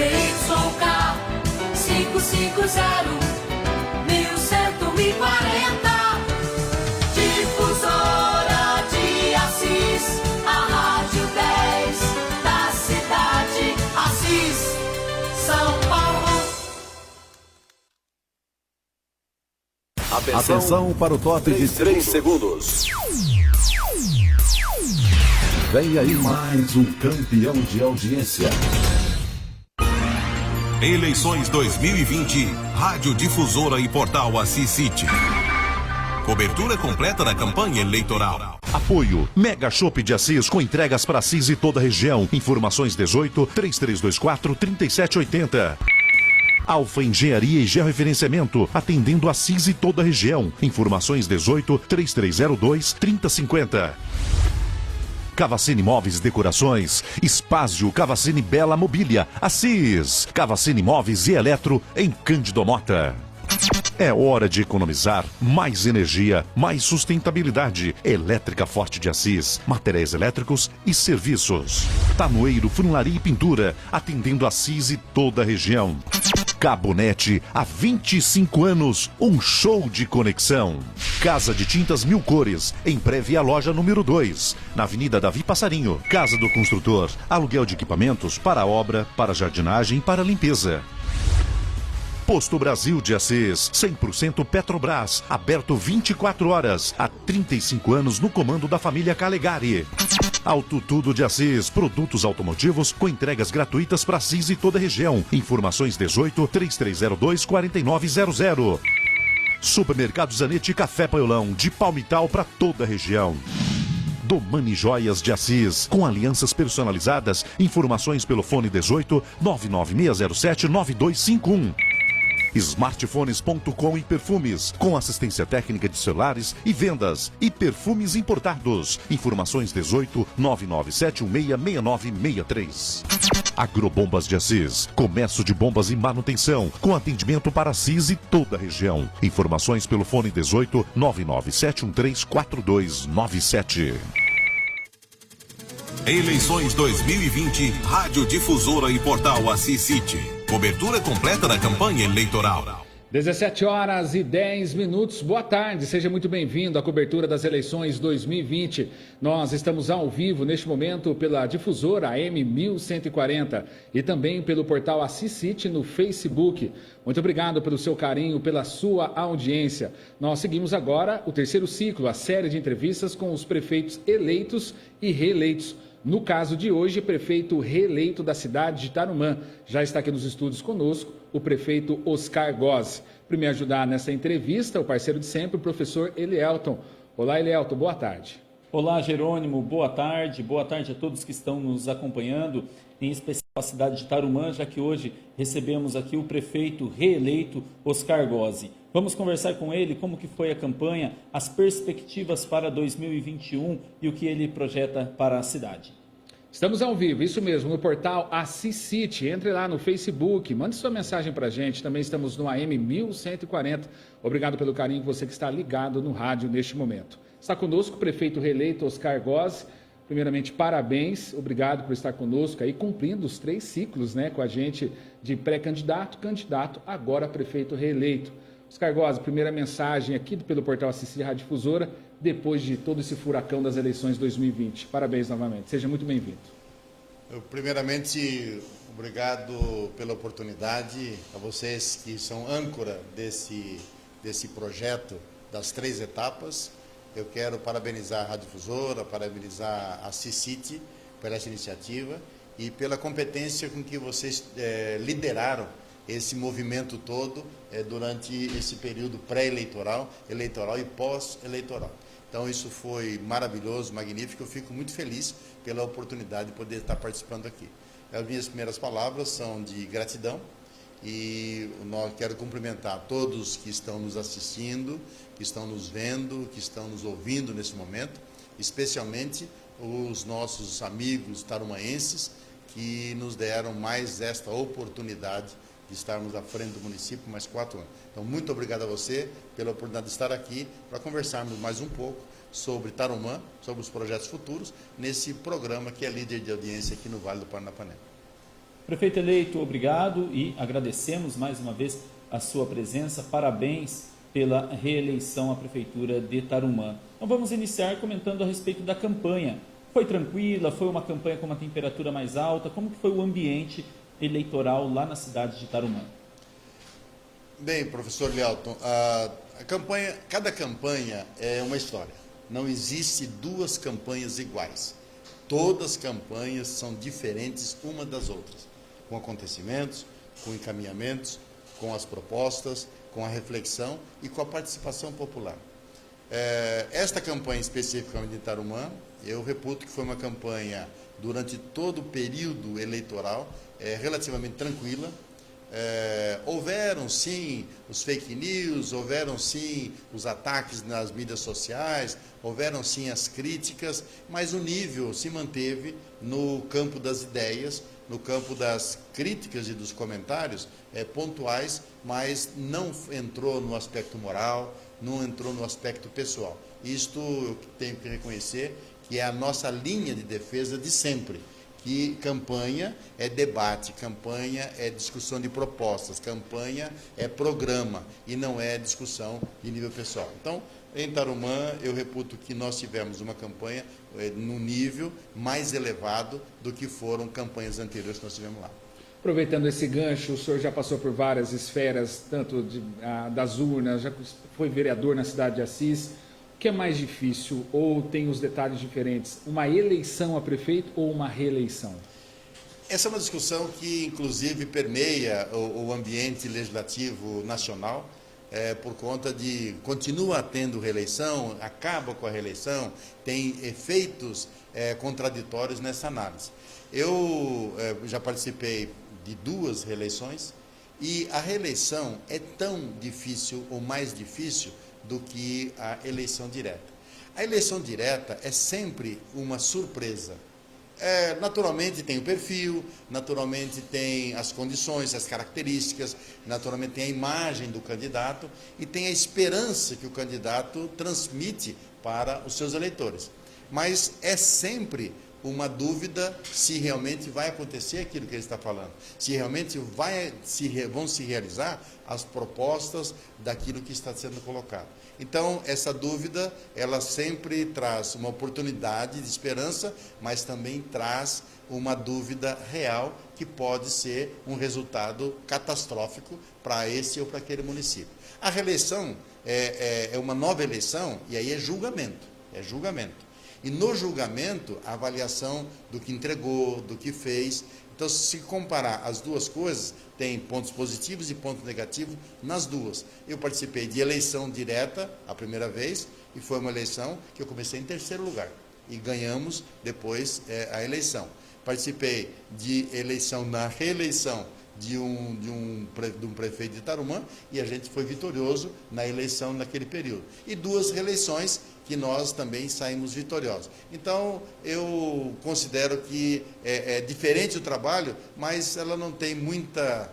ZYK 550 1140. Difusora de Assis, a Rádio 10 da cidade. Assis, São Paulo. Atenção para o top de 3 segundos. Vem aí mais um campeão de audiência. Eleições 2020, Rádio Difusora e Portal Assis City. Cobertura completa da campanha eleitoral. Apoio Mega Shop de Assis com entregas para Assis e toda a região. Informações 18 3324 3780. Alfa Engenharia e Georreferenciamento, atendendo Assis e toda a região. Informações 18 3302 3050. Cavacini Móveis e Decorações, Espásio Cavacini Bela Mobília, Assis, Cavacini Móveis e Eletro em Cândido Mota. É hora de economizar, mais energia, mais sustentabilidade. Elétrica Forte de Assis, materiais elétricos e serviços. Tanoeiro, funilaria e pintura, atendendo Assis e toda a região. Cabonete, há 25 anos, um show de conexão. Casa de Tintas Mil Cores, em breve a loja número 2, na Avenida Davi Passarinho. Casa do Construtor, aluguel de equipamentos para obra, para jardinagem e para limpeza. Posto Brasil de Assis, 100% Petrobras, aberto 24 horas, há 35 anos no comando da família Calegari. Auto Tudo de Assis, produtos automotivos com entregas gratuitas para Assis e toda a região. Informações 18 3302 4900. Supermercado Zanetti Café Paiolão, de Palmital para toda a região. Domani Joias de Assis, com alianças personalizadas. Informações pelo fone 18 99607 9251. Smartphones.com e perfumes, com assistência técnica de celulares e vendas, e perfumes importados. Informações 18 997166963. Agrobombas de Assis, comércio de bombas e manutenção, com atendimento para Assis e toda a região. Informações pelo fone 18 997134297. Eleições 2020, Rádio Difusora e Portal Assis City. Cobertura completa da campanha eleitoral. 17 horas e 10 minutos. Boa tarde, seja muito bem-vindo à cobertura das eleições 2020. Nós estamos ao vivo neste momento pela Difusora AM 1140 e também pelo portal Assis City no Facebook. Muito obrigado pelo seu carinho, pela sua audiência. Nós seguimos agora o terceiro ciclo, a série de entrevistas com os prefeitos eleitos e reeleitos. No caso de hoje, prefeito reeleito da cidade de Tarumã. Já está aqui nos estúdios conosco o prefeito Oscar Gozzi. Para me ajudar nessa entrevista, o parceiro de sempre, o professor Elielton. Olá, Elielton, boa tarde. Olá, Jerônimo, boa tarde. Boa tarde a todos que estão nos acompanhando, em especial a cidade de Tarumã, já que hoje recebemos aqui o prefeito reeleito Oscar Gozzi. Vamos conversar com ele como que foi a campanha, as perspectivas para 2021 e o que ele projeta para a cidade. Estamos ao vivo, isso mesmo, no portal Assis City. Entre lá no Facebook, mande sua mensagem para a gente. Também estamos no AM 1140. Obrigado pelo carinho, você que está ligado no rádio neste momento. Está conosco o prefeito reeleito Oscar Gozzi. Primeiramente, parabéns, obrigado por estar conosco aí, cumprindo os 3 ciclos, né, com a gente de pré-candidato, candidato, agora prefeito reeleito. Oscar Gozzi, primeira mensagem aqui pelo portal Assis City Rádio Difusora, depois de todo esse furacão das eleições 2020. Parabéns novamente, seja muito bem-vindo. Primeiramente, obrigado pela oportunidade, a vocês que são âncora desse projeto das 3 etapas. Eu quero parabenizar a Rádio Difusora, parabenizar a Assis City por essa iniciativa e pela competência com que vocês lideraram esse movimento todo durante esse período pré-eleitoral, eleitoral e pós-eleitoral. Então isso foi maravilhoso, magnífico, eu fico muito feliz pela oportunidade de poder estar participando aqui. As minhas primeiras palavras são de gratidão e quero cumprimentar todos que estão nos assistindo, que estão nos vendo, que estão nos ouvindo nesse momento, especialmente os nossos amigos tarumaenses que nos deram mais esta oportunidade de estarmos à frente do município mais 4 anos. Então, muito obrigado a você pela oportunidade de estar aqui para conversarmos mais um pouco sobre Tarumã, sobre os projetos futuros, nesse programa que é líder de audiência aqui no Vale do Paranapanema. Prefeito eleito, obrigado e agradecemos mais uma vez a sua presença. Parabéns pela reeleição à Prefeitura de Tarumã. Então vamos iniciar comentando a respeito da campanha. Foi tranquila? Foi uma campanha com uma temperatura mais alta? Como que foi o ambiente eleitoral lá na cidade de Tarumã? Bem, professor Lielton, cada campanha é uma história. Não existe duas campanhas iguais. Todas as campanhas são diferentes uma das outras, com acontecimentos, com encaminhamentos, com as propostas, com a reflexão e com a participação popular. Esta campanha especificamente de Tarumã, eu reputo que foi uma campanha, durante todo o período eleitoral, relativamente tranquila. Houveram sim os fake news, houveram sim os ataques nas mídias sociais, houveram sim as críticas, mas o nível se manteve no campo das ideias, no campo das críticas e dos comentários pontuais, mas não entrou no aspecto moral, não entrou no aspecto pessoal. Isto eu tenho que reconhecer que é a nossa linha de defesa de sempre, que campanha é debate, campanha é discussão de propostas, campanha é programa e não é discussão de nível pessoal. Então, em Tarumã, eu reputo que nós tivemos uma campanha num nível mais elevado do que foram campanhas anteriores que nós tivemos lá. Aproveitando esse gancho, o senhor já passou por várias esferas, tanto das urnas, já foi vereador na cidade de Assis. O que é mais difícil ou tem os detalhes diferentes? Uma eleição a prefeito ou uma reeleição? Essa é uma discussão que, inclusive, permeia o ambiente legislativo nacional, por conta de continua tendo reeleição, acaba com a reeleição, tem efeitos contraditórios nessa análise. Eu já participei de 2 reeleições e a reeleição é tão difícil ou mais difícil do que a eleição direta. A eleição direta é sempre uma surpresa. Naturalmente tem o perfil, naturalmente tem as condições, as características, naturalmente tem a imagem do candidato e tem a esperança que o candidato transmite para os seus eleitores. Mas é sempre uma dúvida se realmente vai acontecer aquilo que ele está falando, se realmente vão se realizar as propostas daquilo que está sendo colocado. Então, essa dúvida, ela sempre traz uma oportunidade de esperança, mas também traz uma dúvida real que pode ser um resultado catastrófico para esse ou para aquele município. A reeleição é uma nova eleição e aí é julgamento. E no julgamento, a avaliação do que entregou, do que fez. Então, se comparar as duas coisas, tem pontos positivos e pontos negativos nas duas. Eu participei de eleição direta a primeira vez, e foi uma eleição que eu comecei em 3º lugar. E ganhamos depois a eleição. Participei de eleição na reeleição de um prefeito de Tarumã, e a gente foi vitorioso na eleição naquele período. E 2 reeleições que nós também saímos vitoriosos. Então, eu considero que é diferente o trabalho, mas ela não tem muita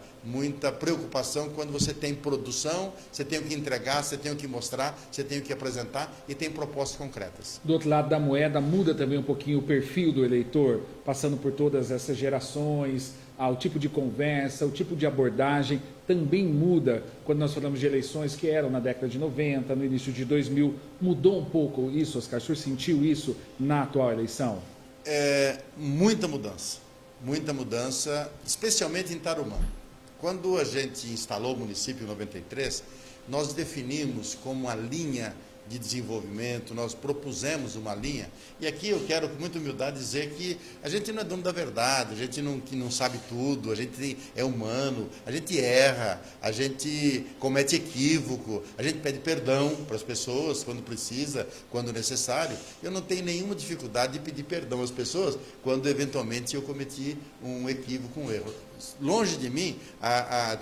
preocupação quando você tem produção, você tem o que entregar, você tem o que mostrar, você tem o que apresentar e tem propostas concretas. Do outro lado da moeda, muda também um pouquinho o perfil do eleitor, passando por todas essas gerações, o tipo de conversa, o tipo de abordagem também muda quando nós falamos de eleições que eram na década de 90, no início de 2000. Mudou um pouco isso, Oscar? O senhor sentiu isso na atual eleição? Muita mudança, especialmente em Tarumã. Quando a gente instalou o município em 93, nós definimos como a linha de desenvolvimento, nós propusemos uma linha, e aqui eu quero com muita humildade dizer que a gente não é dono da verdade, a gente não sabe tudo, a gente é humano, a gente erra, a gente comete equívoco, a gente pede perdão para as pessoas quando precisa, quando necessário. Eu não tenho nenhuma dificuldade de pedir perdão às pessoas quando eventualmente eu cometi um equívoco, um erro. Longe de mim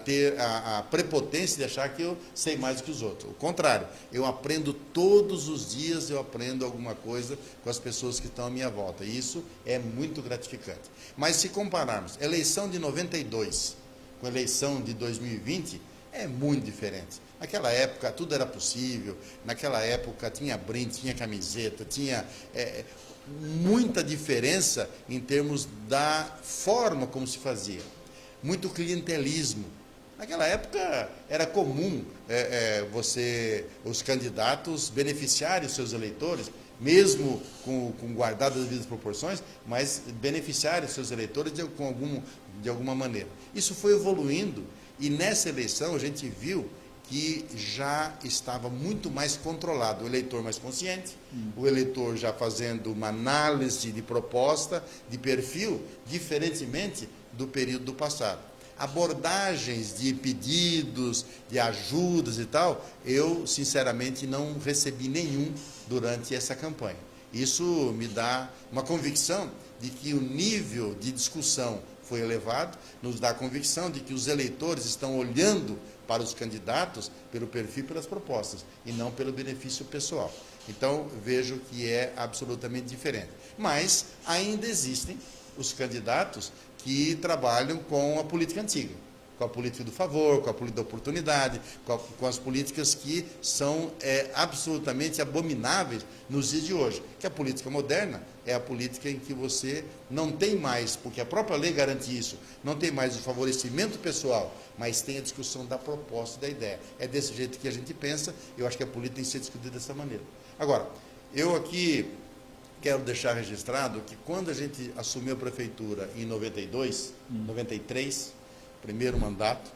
ter a prepotência de achar que eu sei mais do que os outros. O contrário, eu aprendo todos os dias, eu aprendo alguma coisa com as pessoas que estão à minha volta. E isso é muito gratificante. Mas se compararmos eleição de 92 com eleição de 2020, é muito diferente. Naquela época tudo era possível, naquela época tinha brinde, tinha camiseta, tinha muita diferença em termos da forma como se fazia. Muito clientelismo. Naquela época era comum os candidatos beneficiarem os seus eleitores, mesmo com guardadas as devidas proporções, mas beneficiarem os seus eleitores de alguma maneira. Isso foi evoluindo e nessa eleição a gente viu que já estava muito mais controlado, o eleitor mais consciente, o eleitor já fazendo uma análise de proposta, de perfil, diferentemente do período do passado. Abordagens de pedidos, de ajudas e tal, eu sinceramente não recebi nenhum durante essa campanha. Isso me dá uma convicção de que o nível de discussão foi elevado, nos dá a convicção de que os eleitores estão olhando para os candidatos pelo perfil e pelas propostas, e não pelo benefício pessoal. Então, vejo que é absolutamente diferente. Mas ainda existem os candidatos que trabalham com a política antiga, com a política do favor, com a política da oportunidade, com as políticas que são absolutamente abomináveis nos dias de hoje. Que a política moderna é a política em que você não tem mais, porque a própria lei garante isso, não tem mais o favorecimento pessoal, mas tem a discussão da proposta e da ideia. É desse jeito que a gente pensa, eu acho que a política tem que ser discutida dessa maneira. Agora, eu aqui quero deixar registrado que quando a gente assumiu a prefeitura em 93, primeiro mandato,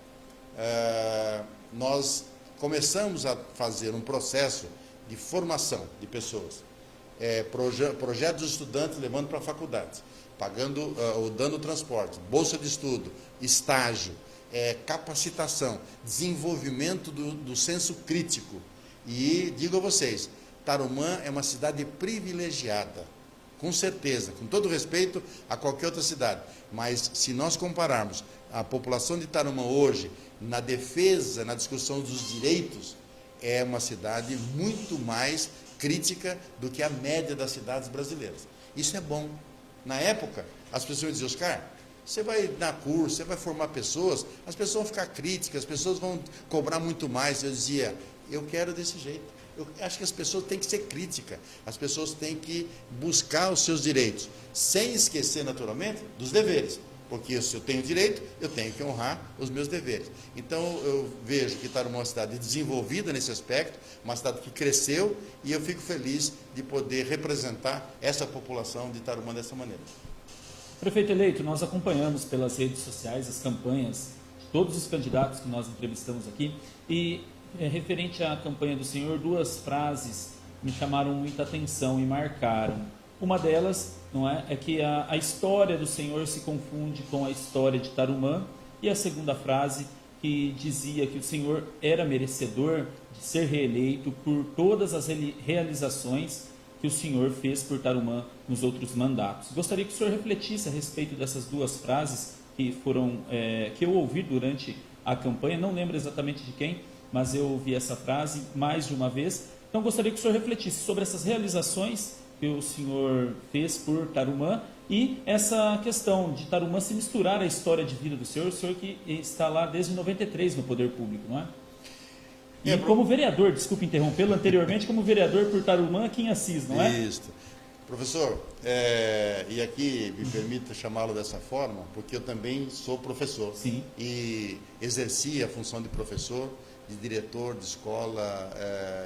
nós começamos a fazer um processo de formação de pessoas, projetos de estudantes levando para a faculdade, pagando ou dando transporte, bolsa de estudo, estágio, capacitação, desenvolvimento do senso crítico. E digo a vocês, Tarumã é uma cidade privilegiada, com certeza, com todo respeito a qualquer outra cidade. Mas se nós compararmos a população de Tarumã hoje, na defesa, na discussão dos direitos, é uma cidade muito mais crítica do que a média das cidades brasileiras. Isso é bom. Na época, as pessoas diziam, Oscar, você vai dar curso, você vai formar pessoas, as pessoas vão ficar críticas, as pessoas vão cobrar muito mais. Eu dizia, eu quero desse jeito. Eu acho que as pessoas têm que ser críticas, as pessoas têm que buscar os seus direitos, sem esquecer, naturalmente, dos deveres. Porque se eu tenho direito, eu tenho que honrar os meus deveres. Então, eu vejo que Tarumã é uma cidade desenvolvida nesse aspecto, uma cidade que cresceu, e eu fico feliz de poder representar essa população de Tarumã dessa maneira. Prefeito eleito, nós acompanhamos pelas redes sociais as campanhas de todos os candidatos que nós entrevistamos aqui, e referente à campanha do senhor, duas frases me chamaram muita atenção e marcaram. Uma delas, não é que a história do senhor se confunde com a história de Tarumã, e a segunda frase que dizia que o senhor era merecedor de ser reeleito por todas as realizações que o senhor fez por Tarumã nos outros mandatos. Gostaria que o senhor refletisse a respeito dessas duas frases que eu ouvi durante a campanha, não lembro exatamente de quem, mas eu ouvi essa frase mais de uma vez. Então, gostaria que o senhor refletisse sobre essas realizações que o senhor fez por Tarumã e essa questão de Tarumã se misturar à história de vida do senhor, o senhor que está lá desde 93 no poder público, não é? E como vereador, desculpe interrompê-lo, anteriormente como vereador por Tarumã aqui em Assis, não é? Isso. Professor, e aqui me permita chamá-lo dessa forma, porque eu também sou professor. Sim. E exerci a função de professor, de diretor de escola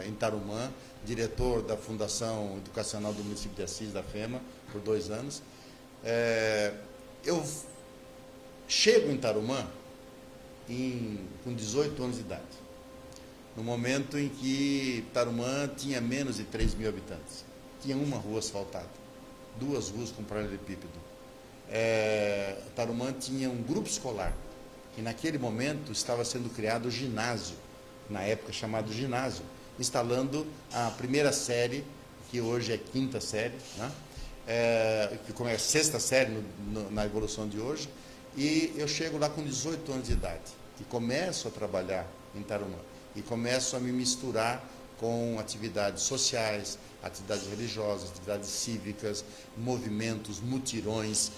em Tarumã, diretor da Fundação Educacional do município de Assis, da FEMA, por 2 anos. Eu chego em Tarumã com 18 anos de idade, no momento em que Tarumã tinha menos de 3 mil habitantes. Tinha uma rua asfaltada, 2 ruas com paralelepípedo. Tarumã tinha um grupo escolar, e naquele momento estava sendo criado o ginásio, na época chamado ginásio, instalando a primeira série, que hoje é 5ª série, né? Que começa a 6ª série na evolução de hoje, e eu chego lá com 18 anos de idade, e começo a trabalhar em Tarumã, e começo a me misturar com atividades sociais, atividades religiosas, atividades cívicas, movimentos, mutirões,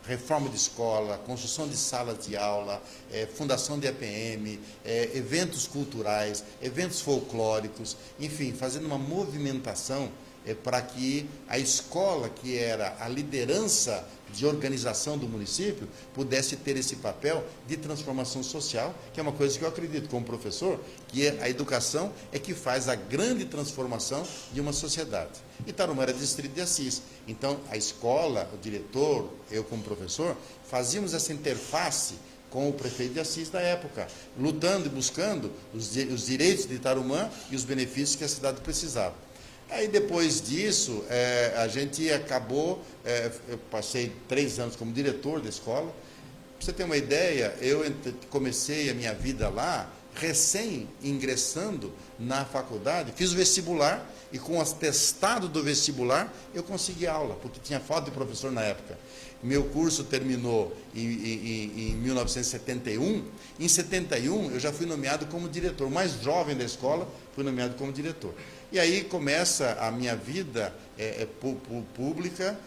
reforma de escola, construção de salas de aula, fundação de EPM, eventos culturais, eventos folclóricos, enfim, fazendo uma movimentação para que a escola, que era a liderança de organização do município, pudesse ter esse papel de transformação social, que é uma coisa que eu acredito como professor, que a educação é que faz a grande transformação de uma sociedade. E Tarumã era distrito de Assis, então a escola, o diretor, eu como professor, fazíamos essa interface com o prefeito de Assis da época, lutando e buscando os direitos de Tarumã e os benefícios que a cidade precisava. Aí depois disso, a gente acabou, eu passei 3 anos como diretor da escola. Para você ter uma ideia, eu comecei a minha vida lá, recém ingressando na faculdade, fiz o vestibular e com o atestado do vestibular eu consegui aula, porque tinha falta de professor na época. Meu curso terminou em 1971. Em 71 eu já fui nomeado como diretor, o mais jovem da escola, fui nomeado como diretor. E aí começa a minha vida pública,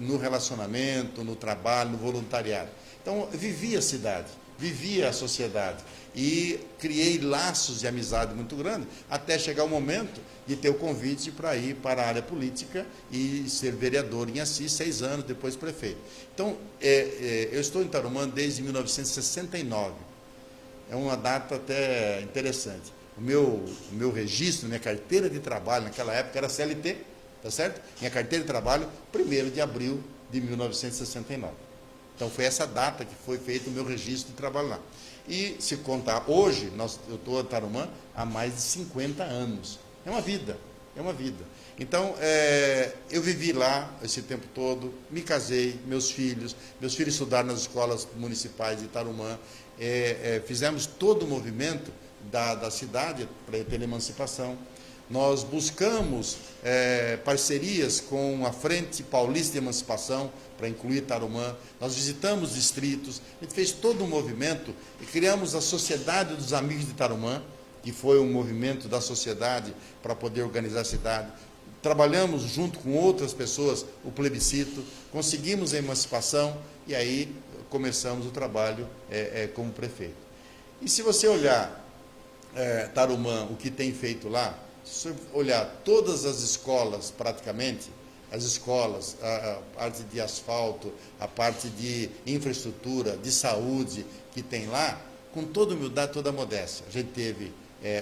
no relacionamento, no trabalho, no voluntariado. Então, eu vivi a cidade, vivi a sociedade e criei laços de amizade muito grandes, até chegar o momento de ter o convite para ir para a área política e ser vereador em Assis, 6 anos, depois prefeito. Então, eu estou em Tarumã desde 1969. É uma data até interessante. O meu registro, minha carteira de trabalho naquela época era CLT, tá certo? Minha carteira de trabalho, 1º de abril de 1969. Então, foi essa data que foi feito o meu registro de trabalho lá. E, se contar hoje, eu estou em Tarumã há mais de 50 anos. É uma vida, é uma vida. Então, eu vivi lá esse tempo todo, me casei, meus filhos estudaram nas escolas municipais de Tarumã, fizemos todo o movimento da cidade pela emancipação. Nós buscamos parcerias com a Frente Paulista de Emancipação para incluir Tarumã. Nós visitamos distritos, a gente fez todo um movimento e criamos a Sociedade dos Amigos de Tarumã, que foi um movimento da sociedade para poder organizar a cidade. Trabalhamos junto com outras pessoas o plebiscito, conseguimos a emancipação e aí começamos o trabalho como prefeito. E se você olhar Tarumã, o que tem feito lá, se você olhar todas as escolas praticamente, as escolas, a parte de asfalto, a parte de infraestrutura, de saúde que tem lá, com toda humildade, toda modéstia. A gente teve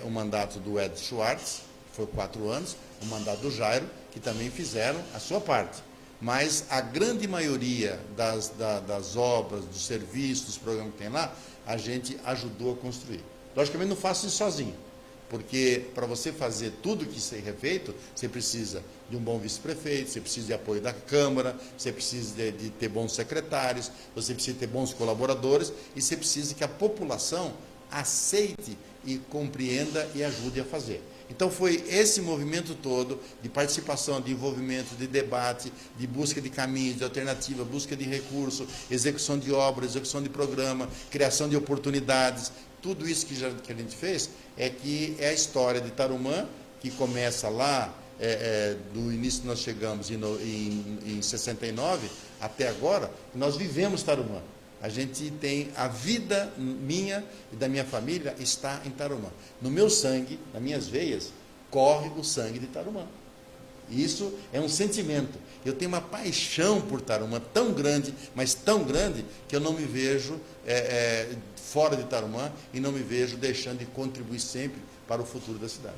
o mandato do Ed Schwartz, que foi 4 anos, o mandato do Jairo, que também fizeram a sua parte. Mas a grande maioria das obras, dos serviços, dos programas que tem lá, a gente ajudou a construir. Logicamente não faço isso sozinho, porque para você fazer tudo que seja feito, você precisa de um bom vice-prefeito, você precisa de apoio da Câmara, você precisa de ter bons secretários, você precisa ter bons colaboradores e você precisa que a população aceite e compreenda e ajude a fazer. Então foi esse movimento todo de participação, de envolvimento, de debate, de busca de caminhos, de alternativa, busca de recurso, execução de obras, execução de programa, criação de oportunidades. Tudo isso que a gente fez é a história de Tarumã, que começa lá, do início que nós chegamos em 69 até agora, nós vivemos Tarumã. A gente tem a vida minha e da minha família está em Tarumã. No meu sangue, nas minhas veias, corre o sangue de Tarumã. Isso é um sentimento. Eu tenho uma paixão por Tarumã tão grande, mas tão grande, que eu não me vejo fora de Tarumã e não me vejo deixando de contribuir sempre para o futuro da cidade.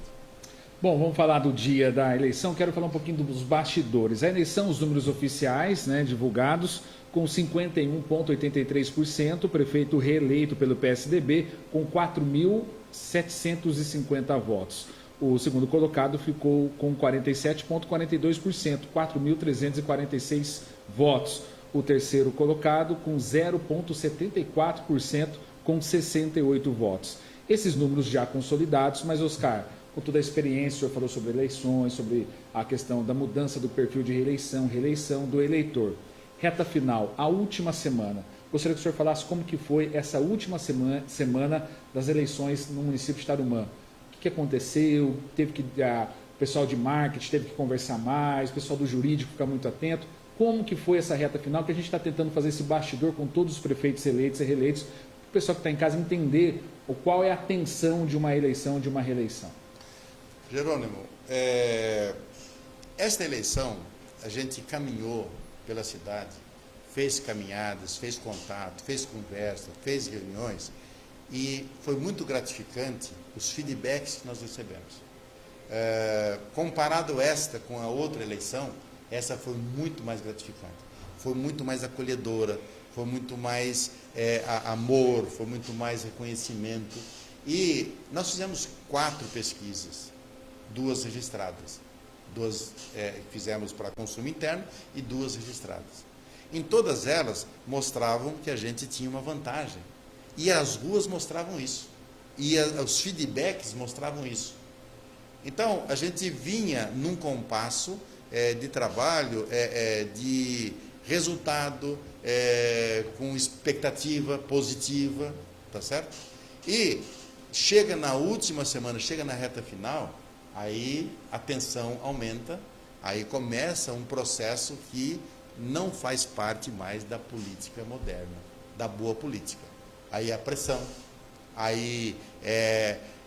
Bom, vamos falar do dia da eleição. Quero falar um pouquinho dos bastidores. A eleição, os números oficiais, divulgados, com 51,83%, prefeito reeleito pelo PSDB, com 4.750 votos. O segundo colocado ficou com 47,42%, 4.346 votos. O terceiro colocado com 0,74%, com 68 votos. Esses números já consolidados, mas, Oscar, com toda a experiência, o senhor falou sobre eleições, sobre a questão da mudança do perfil de reeleição do eleitor. Reta final, a última semana. Gostaria que o senhor falasse como que foi essa última semana das eleições no município de Tarumã. O que aconteceu, o pessoal de marketing teve que conversar mais, o pessoal do jurídico ficar muito atento. Como que foi essa reta final, que a gente está tentando fazer esse bastidor com todos os prefeitos eleitos e reeleitos, para o pessoal que está em casa entender qual é a tensão de uma eleição, de uma reeleição. Jerônimo, esta eleição a gente caminhou pela cidade, fez caminhadas, fez contato, fez conversa, fez reuniões, e foi muito gratificante os feedbacks que nós recebemos. Comparado esta com a outra eleição, essa foi muito mais gratificante, foi muito mais acolhedora, foi muito mais amor, foi muito mais reconhecimento. E nós fizemos 4 pesquisas, 2 registradas, 2 fizemos para consumo interno e 2 registradas. Em todas elas mostravam que a gente tinha uma vantagem, e as ruas mostravam isso, e os feedbacks mostravam isso. Então, a gente vinha num compasso de trabalho, de resultado, com expectativa positiva, tá certo? E chega na última semana, chega na reta final, aí a tensão aumenta, aí começa um processo que não faz parte mais da política moderna, da boa política. Aí a pressão, aí,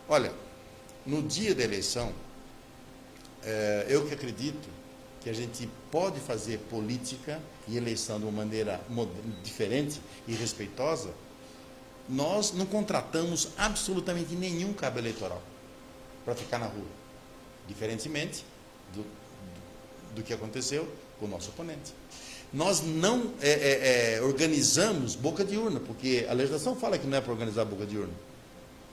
olha, no dia da eleição, eu que acredito que a gente pode fazer política e eleição de uma maneira diferente e respeitosa, nós não contratamos absolutamente nenhum cabo eleitoral para ficar na rua, diferentemente do que aconteceu com o nosso oponente. Nós não organizamos boca de urna, porque a legislação fala que não é para organizar boca de urna.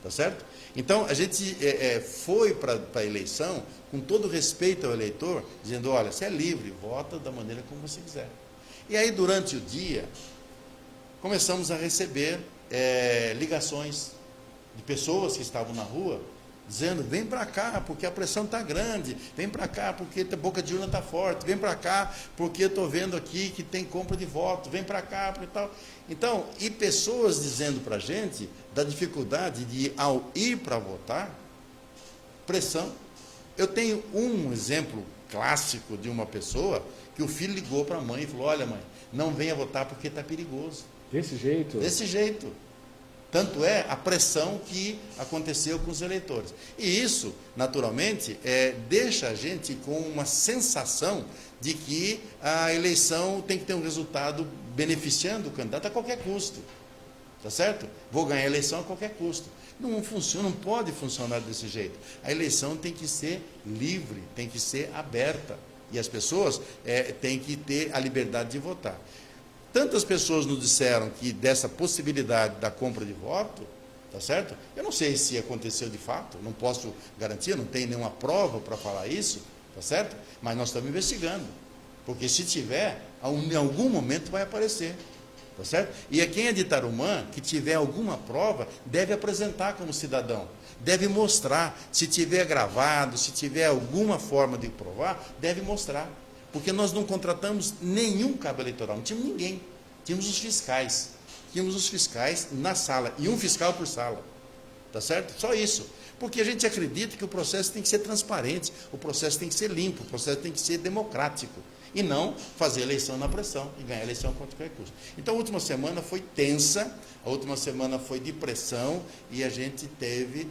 Tá certo? Então, a gente foi para a eleição com todo respeito ao eleitor, dizendo, olha, você é livre, vota da maneira como você quiser. E aí, durante o dia, começamos a receber ligações de pessoas que estavam na rua, dizendo, vem para cá, porque a pressão está grande, vem para cá, porque a boca de urna está forte, vem para cá, porque eu estou vendo aqui que tem compra de voto, vem para cá, porque tal. Então, e pessoas dizendo para a gente da dificuldade de, ao ir para votar, pressão. Eu tenho um exemplo clássico de uma pessoa que o filho ligou para a mãe e falou, olha mãe, não venha votar porque está perigoso. Desse jeito? Desse jeito. Tanto é a pressão que aconteceu com os eleitores. E isso, naturalmente, deixa a gente com uma sensação de que a eleição tem que ter um resultado beneficiando o candidato a qualquer custo. Tá certo? Vou ganhar a eleição a qualquer custo. Não funciona, não pode funcionar desse jeito. A eleição tem que ser livre, tem que ser aberta. E as pessoas têm que ter a liberdade de votar. Tantas pessoas nos disseram que dessa possibilidade da compra de voto, tá certo? Eu não sei se aconteceu de fato, não posso garantir, não tenho nenhuma prova para falar isso, tá certo? Mas nós estamos investigando, porque se tiver, em algum momento vai aparecer, tá certo? E quem é de Tarumã, que tiver alguma prova, deve apresentar como cidadão, deve mostrar, se tiver gravado, se tiver alguma forma de provar, deve mostrar. Porque nós não contratamos nenhum cabo eleitoral, não tínhamos ninguém. Tínhamos os fiscais. Tínhamos os fiscais na sala, e um fiscal por sala. Tá certo? Só isso. Porque a gente acredita que o processo tem que ser transparente, o processo tem que ser limpo, o processo tem que ser democrático. E não fazer eleição na pressão e ganhar eleição com qualquer custo. Então, a última semana foi tensa, a última semana foi de pressão, e a gente teve,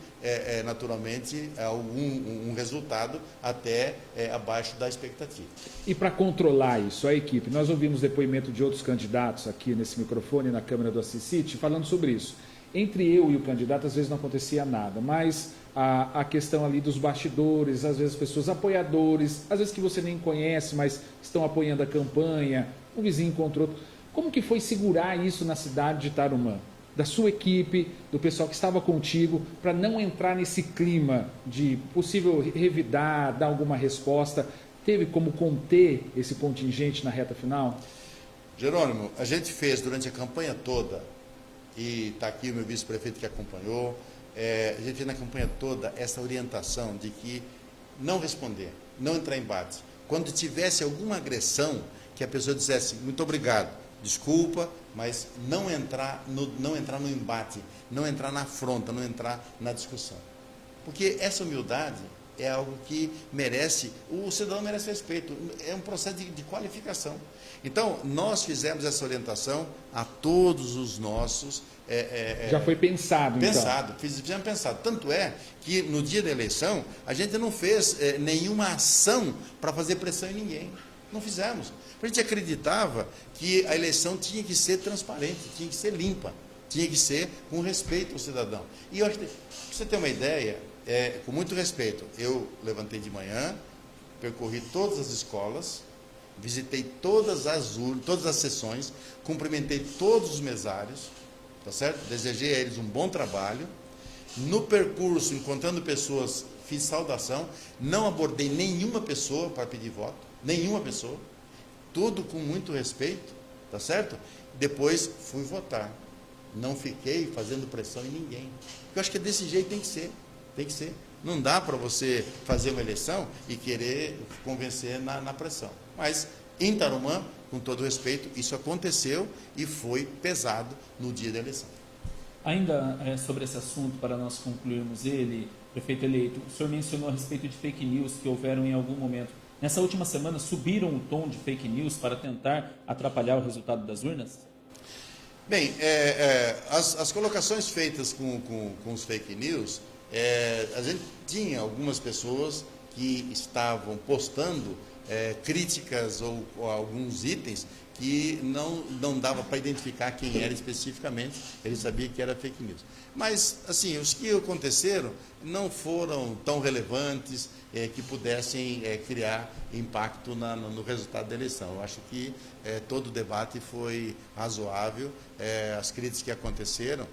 naturalmente, um resultado até abaixo da expectativa. E para controlar isso, a equipe, nós ouvimos depoimento de outros candidatos aqui nesse microfone, na Câmara do Assis City, falando sobre isso. Entre eu e o candidato, às vezes não acontecia nada, mas a questão ali dos bastidores, às vezes pessoas apoiadores, às vezes que você nem conhece, mas estão apoiando a campanha, um vizinho encontrou. Como que foi segurar isso na cidade de Tarumã? Da sua equipe, do pessoal que estava contigo, para não entrar nesse clima de possível revidar, dar alguma resposta? Teve como conter esse contingente na reta final? Jerônimo, a gente fez durante a campanha toda, e está aqui o meu vice-prefeito que acompanhou, a gente fez na campanha toda essa orientação de que não responder, não entrar em embate. Quando tivesse alguma agressão, que a pessoa dissesse, muito obrigado, desculpa, mas não entrar no embate, não entrar na afronta, não entrar na discussão. Porque essa humildade é algo que merece, o cidadão merece respeito, é um processo de qualificação. Então, nós fizemos essa orientação a todos os nossos... Já foi pensado, então. Fizemos pensado. Tanto é que no dia da eleição, a gente não fez nenhuma ação para fazer pressão em ninguém. Não fizemos. A gente acreditava que a eleição tinha que ser transparente, tinha que ser limpa, tinha que ser com respeito ao cidadão. E eu acho que, pra você ter uma ideia, com muito respeito, eu levantei de manhã, percorri todas as escolas, visitei todas as sessões, cumprimentei todos os mesários, tá certo? Desejei a eles um bom trabalho. No percurso, encontrando pessoas, fiz saudação, não abordei nenhuma pessoa para pedir voto, nenhuma pessoa, tudo com muito respeito, tá certo? Depois fui votar. Não fiquei fazendo pressão em ninguém. Eu acho que desse jeito tem que ser. Tem que ser. Não dá para você fazer uma eleição e querer convencer na pressão. Mas, em Tarumã, com todo respeito, isso aconteceu e foi pesado no dia da eleição. Ainda sobre esse assunto, para nós concluirmos ele, prefeito eleito, o senhor mencionou a respeito de fake news que houveram em algum momento. Nessa última semana, subiram o tom de fake news para tentar atrapalhar o resultado das urnas? Bem, as colocações feitas com os fake news, a gente tinha algumas pessoas que estavam postando críticas ou alguns itens que não dava para identificar quem era especificamente, ele sabia que era fake news. Mas, assim, os que aconteceram não foram tão relevantes que pudessem criar impacto no resultado da eleição. Eu acho que todo o debate foi razoável, as críticas que aconteceram,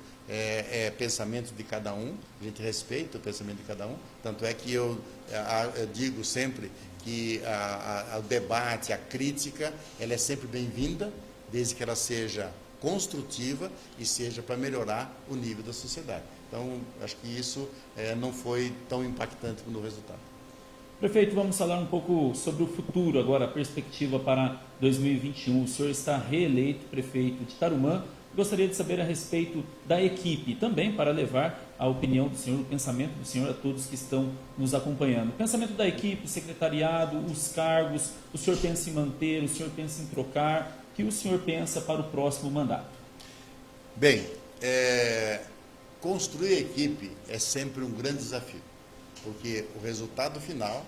pensamento de cada um, a gente respeita o pensamento de cada um, tanto é que eu digo sempre que o debate, a crítica, ela é sempre bem-vinda, desde que ela seja construtiva e seja para melhorar o nível da sociedade. Então, acho que isso não foi tão impactante no resultado. Prefeito, vamos falar um pouco sobre o futuro agora, a perspectiva para 2021. O senhor está reeleito prefeito de Tarumã. Gostaria de saber a respeito da equipe, também para levar a opinião do senhor, o pensamento do senhor a todos que estão nos acompanhando. O pensamento da equipe, secretariado, os cargos, o senhor pensa em manter, o senhor pensa em trocar, o que o senhor pensa para o próximo mandato? Bem, construir a equipe é sempre um grande desafio, porque o resultado final,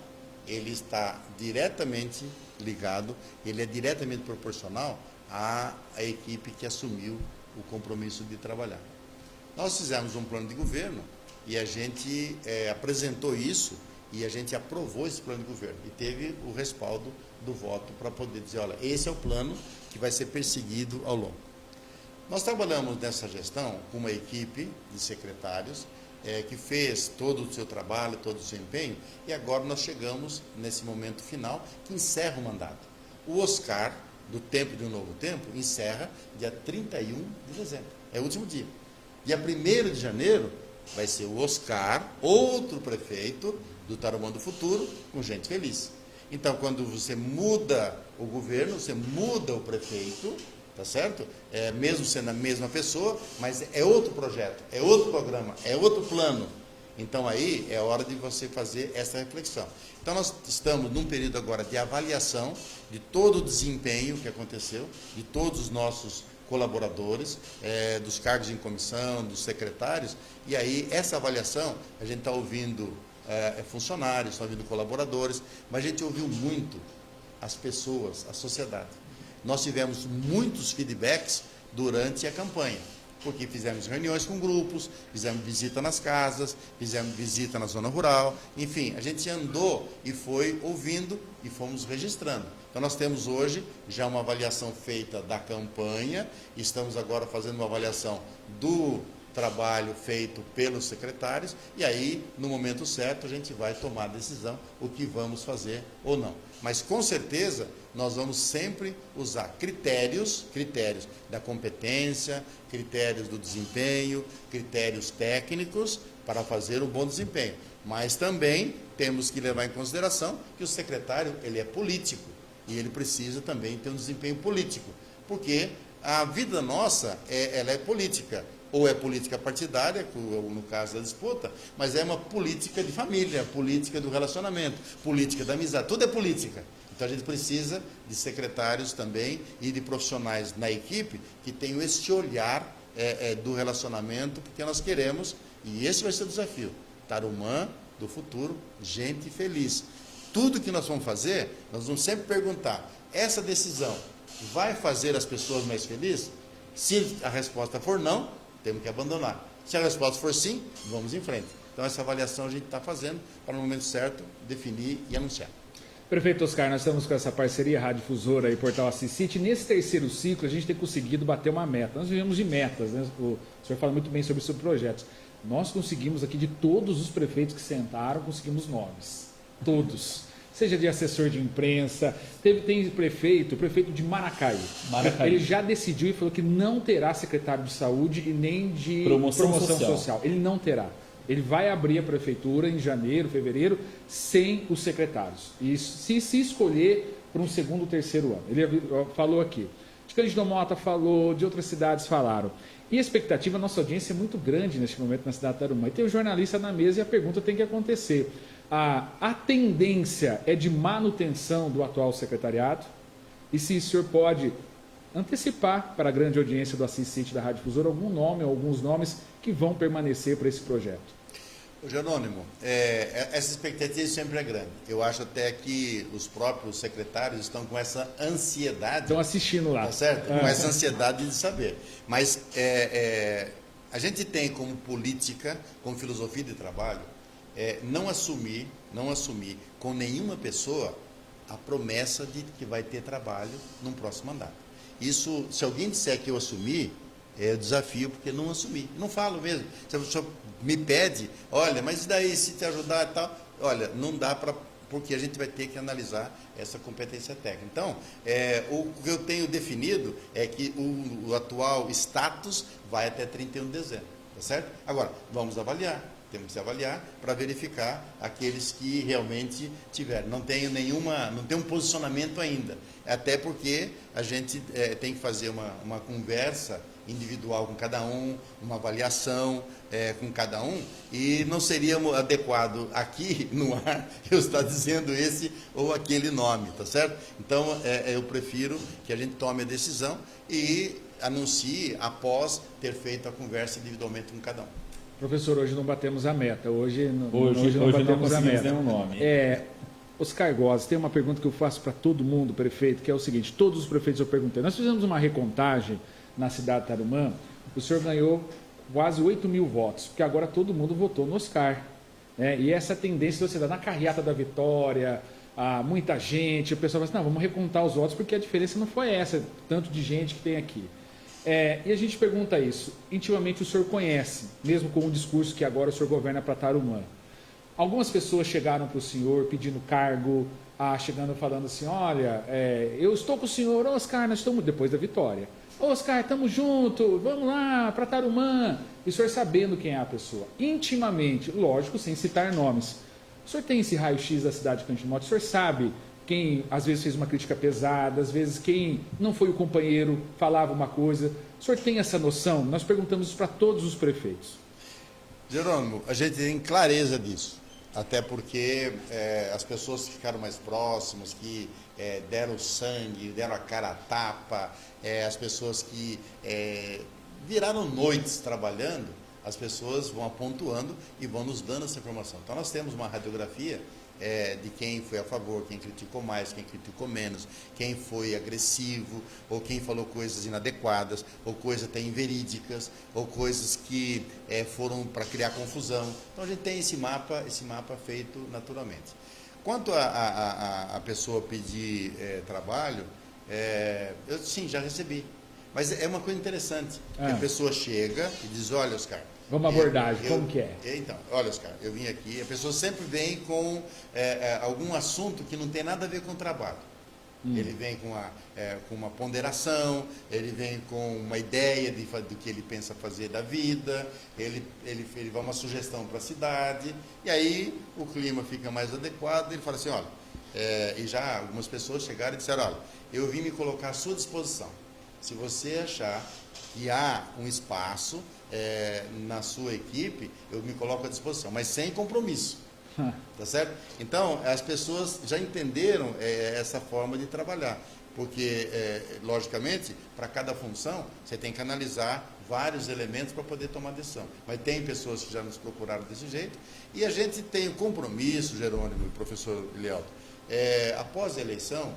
ele está diretamente ligado, ele é diretamente proporcional à equipe que assumiu o compromisso de trabalhar. Nós fizemos um plano de governo e a gente apresentou isso e a gente aprovou esse plano de governo e teve o respaldo do voto para poder dizer, olha, esse é o plano que vai ser perseguido ao longo. Nós trabalhamos nessa gestão com uma equipe de secretários que fez todo o seu trabalho, todo o seu empenho, e agora nós chegamos nesse momento final que encerra o mandato. O Oscar, do Tempo de um Novo Tempo, encerra dia 31 de dezembro, é o último dia. Dia 1º de janeiro vai ser o Oscar, outro prefeito do Tarumã do Futuro, com gente feliz. Então, quando você muda o governo, você muda o prefeito, tá certo? Mesmo sendo a mesma pessoa, mas é outro projeto, é outro programa, é outro plano. Então, aí é hora de você fazer essa reflexão. Então, nós estamos num período agora de avaliação de todo o desempenho que aconteceu, de todos os nossos colaboradores, dos cargos em comissão, dos secretários, e aí essa avaliação, a gente está ouvindo funcionários, está ouvindo colaboradores, mas a gente ouviu muito as pessoas, a sociedade. Nós tivemos muitos feedbacks durante a campanha, porque fizemos reuniões com grupos, fizemos visita nas casas, fizemos visita na zona rural, enfim, a gente andou e foi ouvindo e fomos registrando. Então, nós temos hoje já uma avaliação feita da campanha, estamos agora fazendo uma avaliação do trabalho feito pelos secretários, e aí, no momento certo, a gente vai tomar a decisão o que vamos fazer ou não. Mas, com certeza, nós vamos sempre usar critérios da competência, critérios do desempenho, critérios técnicos para fazer um bom desempenho. Mas também temos que levar em consideração que o secretário, ele é político, e ele precisa também ter um desempenho político, porque a vida nossa, ela é política. Ou é política partidária, no caso da disputa, mas é uma política de família, política do relacionamento, política da amizade, tudo é política. Então a gente precisa de secretários também e de profissionais na equipe que tenham esse olhar do relacionamento, porque nós queremos, e esse vai ser o desafio, Tarumã do futuro, gente feliz. Tudo que nós vamos fazer, nós vamos sempre perguntar, essa decisão vai fazer as pessoas mais felizes? Se a resposta for não, temos que abandonar. Se a resposta for sim, vamos em frente. Então, essa avaliação a gente está fazendo para, no momento certo, definir e anunciar. Prefeito Oscar, nós estamos com essa parceria Rádio Difusora e Portal Assis City. Nesse terceiro ciclo, a gente tem conseguido bater uma meta. Nós vivemos de metas, né? O senhor fala muito bem sobre projetos. Nós conseguimos aqui, de todos os prefeitos que sentaram, conseguimos nomes. Todos. Seja de assessor de imprensa, tem prefeito de Maracaibo. Ele já decidiu e falou que não terá secretário de saúde e nem de promoção social. Ele não terá. Ele vai abrir a prefeitura em janeiro, fevereiro, sem os secretários. E se escolher para um segundo, terceiro ano. Ele falou aqui. De Cândido Mota falou, de outras cidades falaram. E a expectativa, a nossa audiência é muito grande neste momento na cidade de Tarumã. E tem um jornalista na mesa e a pergunta tem que acontecer. A tendência é de manutenção do atual secretariado? E se o senhor pode antecipar para a grande audiência do Assis City da Rádio Difusora algum nome ou alguns nomes que vão permanecer para esse projeto? Jerônimo, essa expectativa sempre é grande. Eu acho até que os próprios secretários estão com essa ansiedade. Estão assistindo lá. Tá certo? Com essa ansiedade de saber. Mas a gente tem como política, como filosofia de trabalho, não assumir com nenhuma pessoa a promessa de que vai ter trabalho num próximo mandato. Isso, se alguém disser que eu assumi, é desafio, porque não assumi. Não falo mesmo. Se a pessoa me pede, olha, mas e daí, se te ajudar e tal? Olha, não dá para, porque a gente vai ter que analisar essa competência técnica. Então, o que eu tenho definido é que o atual status vai até 31 de dezembro, tá certo? Agora, vamos avaliar. Temos que avaliar para verificar aqueles que realmente tiveram. Não tem um posicionamento ainda. Até porque a gente tem que fazer uma conversa individual com cada um, uma avaliação com cada um, e não seria adequado aqui no ar eu estar dizendo esse ou aquele nome, tá certo? Então, eu prefiro que a gente tome a decisão e anuncie após ter feito a conversa individualmente com cada um. Professor, hoje não batemos a meta. Hoje não batemos a meta. Nenhum nome. Oscar Góes, tem uma pergunta que eu faço para todo mundo, prefeito, que é o seguinte: todos os prefeitos eu perguntei. Nós fizemos uma recontagem na cidade de Tarumã, o senhor ganhou quase 8 mil votos, porque agora todo mundo votou no Oscar. E essa tendência da cidade, na carreata da vitória, muita gente, o pessoal fala assim, não, vamos recontar os votos, porque a diferença não foi essa, tanto de gente que tem aqui. E a gente pergunta isso, intimamente o senhor conhece, mesmo com o discurso que agora o senhor governa para Tarumã. Algumas pessoas chegaram para o senhor pedindo cargo, chegando falando assim, olha, eu estou com o senhor, Oscar, nós estamos depois da vitória. Oscar, estamos juntos, vamos lá para Tarumã. E o senhor sabendo quem é a pessoa, intimamente, lógico, sem citar nomes. O senhor tem esse raio-x da cidade de Cândido Mota, o senhor sabe quem às vezes fez uma crítica pesada, às vezes quem não foi o companheiro, falava uma coisa. O senhor tem essa noção? Nós perguntamos isso para todos os prefeitos. Jerônimo, a gente tem clareza disso, até porque as pessoas que ficaram mais próximas, que deram sangue, deram a cara a tapa, as pessoas que viraram noites trabalhando, as pessoas vão apontando e vão nos dando essa informação. Então nós temos uma radiografia de quem foi a favor, quem criticou mais, quem criticou menos, quem foi agressivo, ou quem falou coisas inadequadas, ou coisas até inverídicas, ou coisas que foram para criar confusão. Então a gente tem esse mapa feito naturalmente. Quanto a pessoa pedir trabalho, eu sim, já recebi. Mas é uma coisa interessante, que a pessoa chega e diz, olha, Oscar... Vamos abordagem, como que é? Então, olha, Oscar, eu vim aqui, a pessoa sempre vem com algum assunto que não tem nada a ver com o trabalho. Ele vem com uma ponderação, ele vem com uma ideia do que ele pensa fazer da vida, ele vai uma sugestão para a cidade, e aí o clima fica mais adequado, ele fala assim, olha, e já algumas pessoas chegaram e disseram, olha, eu vim me colocar à sua disposição. Se você achar que há um espaço na sua equipe, eu me coloco à disposição, mas sem compromisso. Tá certo? Então, as pessoas já entenderam essa forma de trabalhar, porque, logicamente, para cada função, você tem que analisar vários elementos para poder tomar decisão. Mas tem pessoas que já nos procuraram desse jeito, e a gente tem o compromisso, Jerônimo e professor Elielto, após a eleição,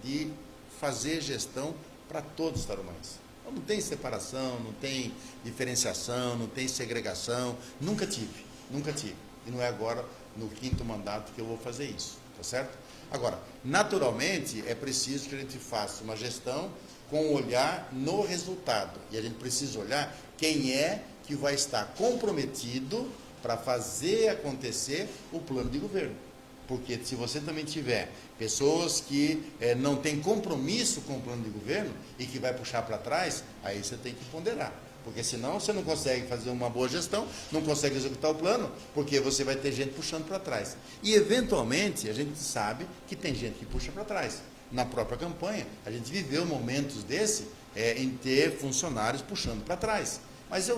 de fazer gestão para todos os tarumães. Não tem separação, não tem diferenciação, não tem segregação, nunca tive. E não é agora, no 5º mandato, que eu vou fazer isso, tá certo? Agora, naturalmente, é preciso que a gente faça uma gestão com olhar no resultado. E a gente precisa olhar quem é que vai estar comprometido para fazer acontecer o plano de governo. Porque se você também tiver pessoas que não têm compromisso com o plano de governo e que vai puxar para trás, aí você tem que ponderar. Porque senão você não consegue fazer uma boa gestão, não consegue executar o plano, porque você vai ter gente puxando para trás. E, eventualmente, a gente sabe que tem gente que puxa para trás. Na própria campanha, a gente viveu momentos desse em ter funcionários puxando para trás. Mas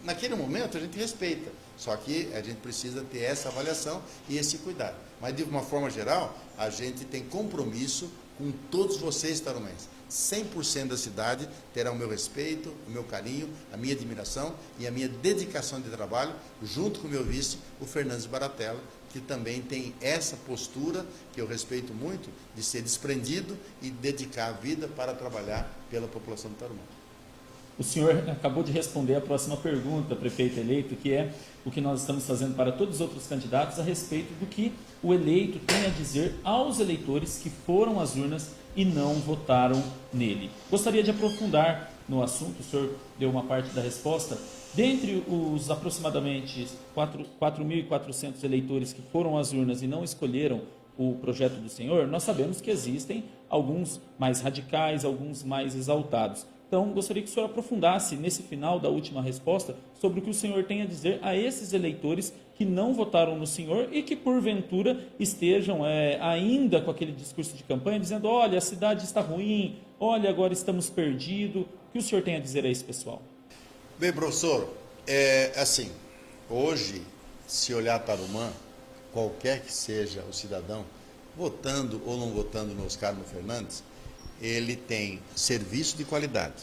naquele momento a gente respeita. Só que a gente precisa ter essa avaliação e esse cuidado. Mas, de uma forma geral, a gente tem compromisso com todos vocês, tarumenses. 100% da cidade terá o meu respeito, o meu carinho, a minha admiração e a minha dedicação de trabalho, junto com o meu vice, o Fernandes Baratella, que também tem essa postura, que eu respeito muito, de ser desprendido e dedicar a vida para trabalhar pela população do Tarumã. O senhor acabou de responder a próxima pergunta, prefeito eleito, que é o que nós estamos fazendo para todos os outros candidatos a respeito do que o eleito tem a dizer aos eleitores que foram às urnas e não votaram nele. Gostaria de aprofundar no assunto, o senhor deu uma parte da resposta. Dentre os aproximadamente 4.400 eleitores que foram às urnas e não escolheram o projeto do senhor, nós sabemos que existem alguns mais radicais, alguns mais exaltados. Então, gostaria que o senhor aprofundasse nesse final da última resposta sobre o que o senhor tem a dizer a esses eleitores que não votaram no senhor e que, porventura, estejam ainda com aquele discurso de campanha, dizendo, olha, a cidade está ruim, olha, agora estamos perdidos. O que o senhor tem a dizer a esse pessoal? Bem, professor, assim, hoje, se olhar Tarumã, qualquer que seja o cidadão, votando ou não votando no Oscar Fernandes, ele tem serviço de qualidade,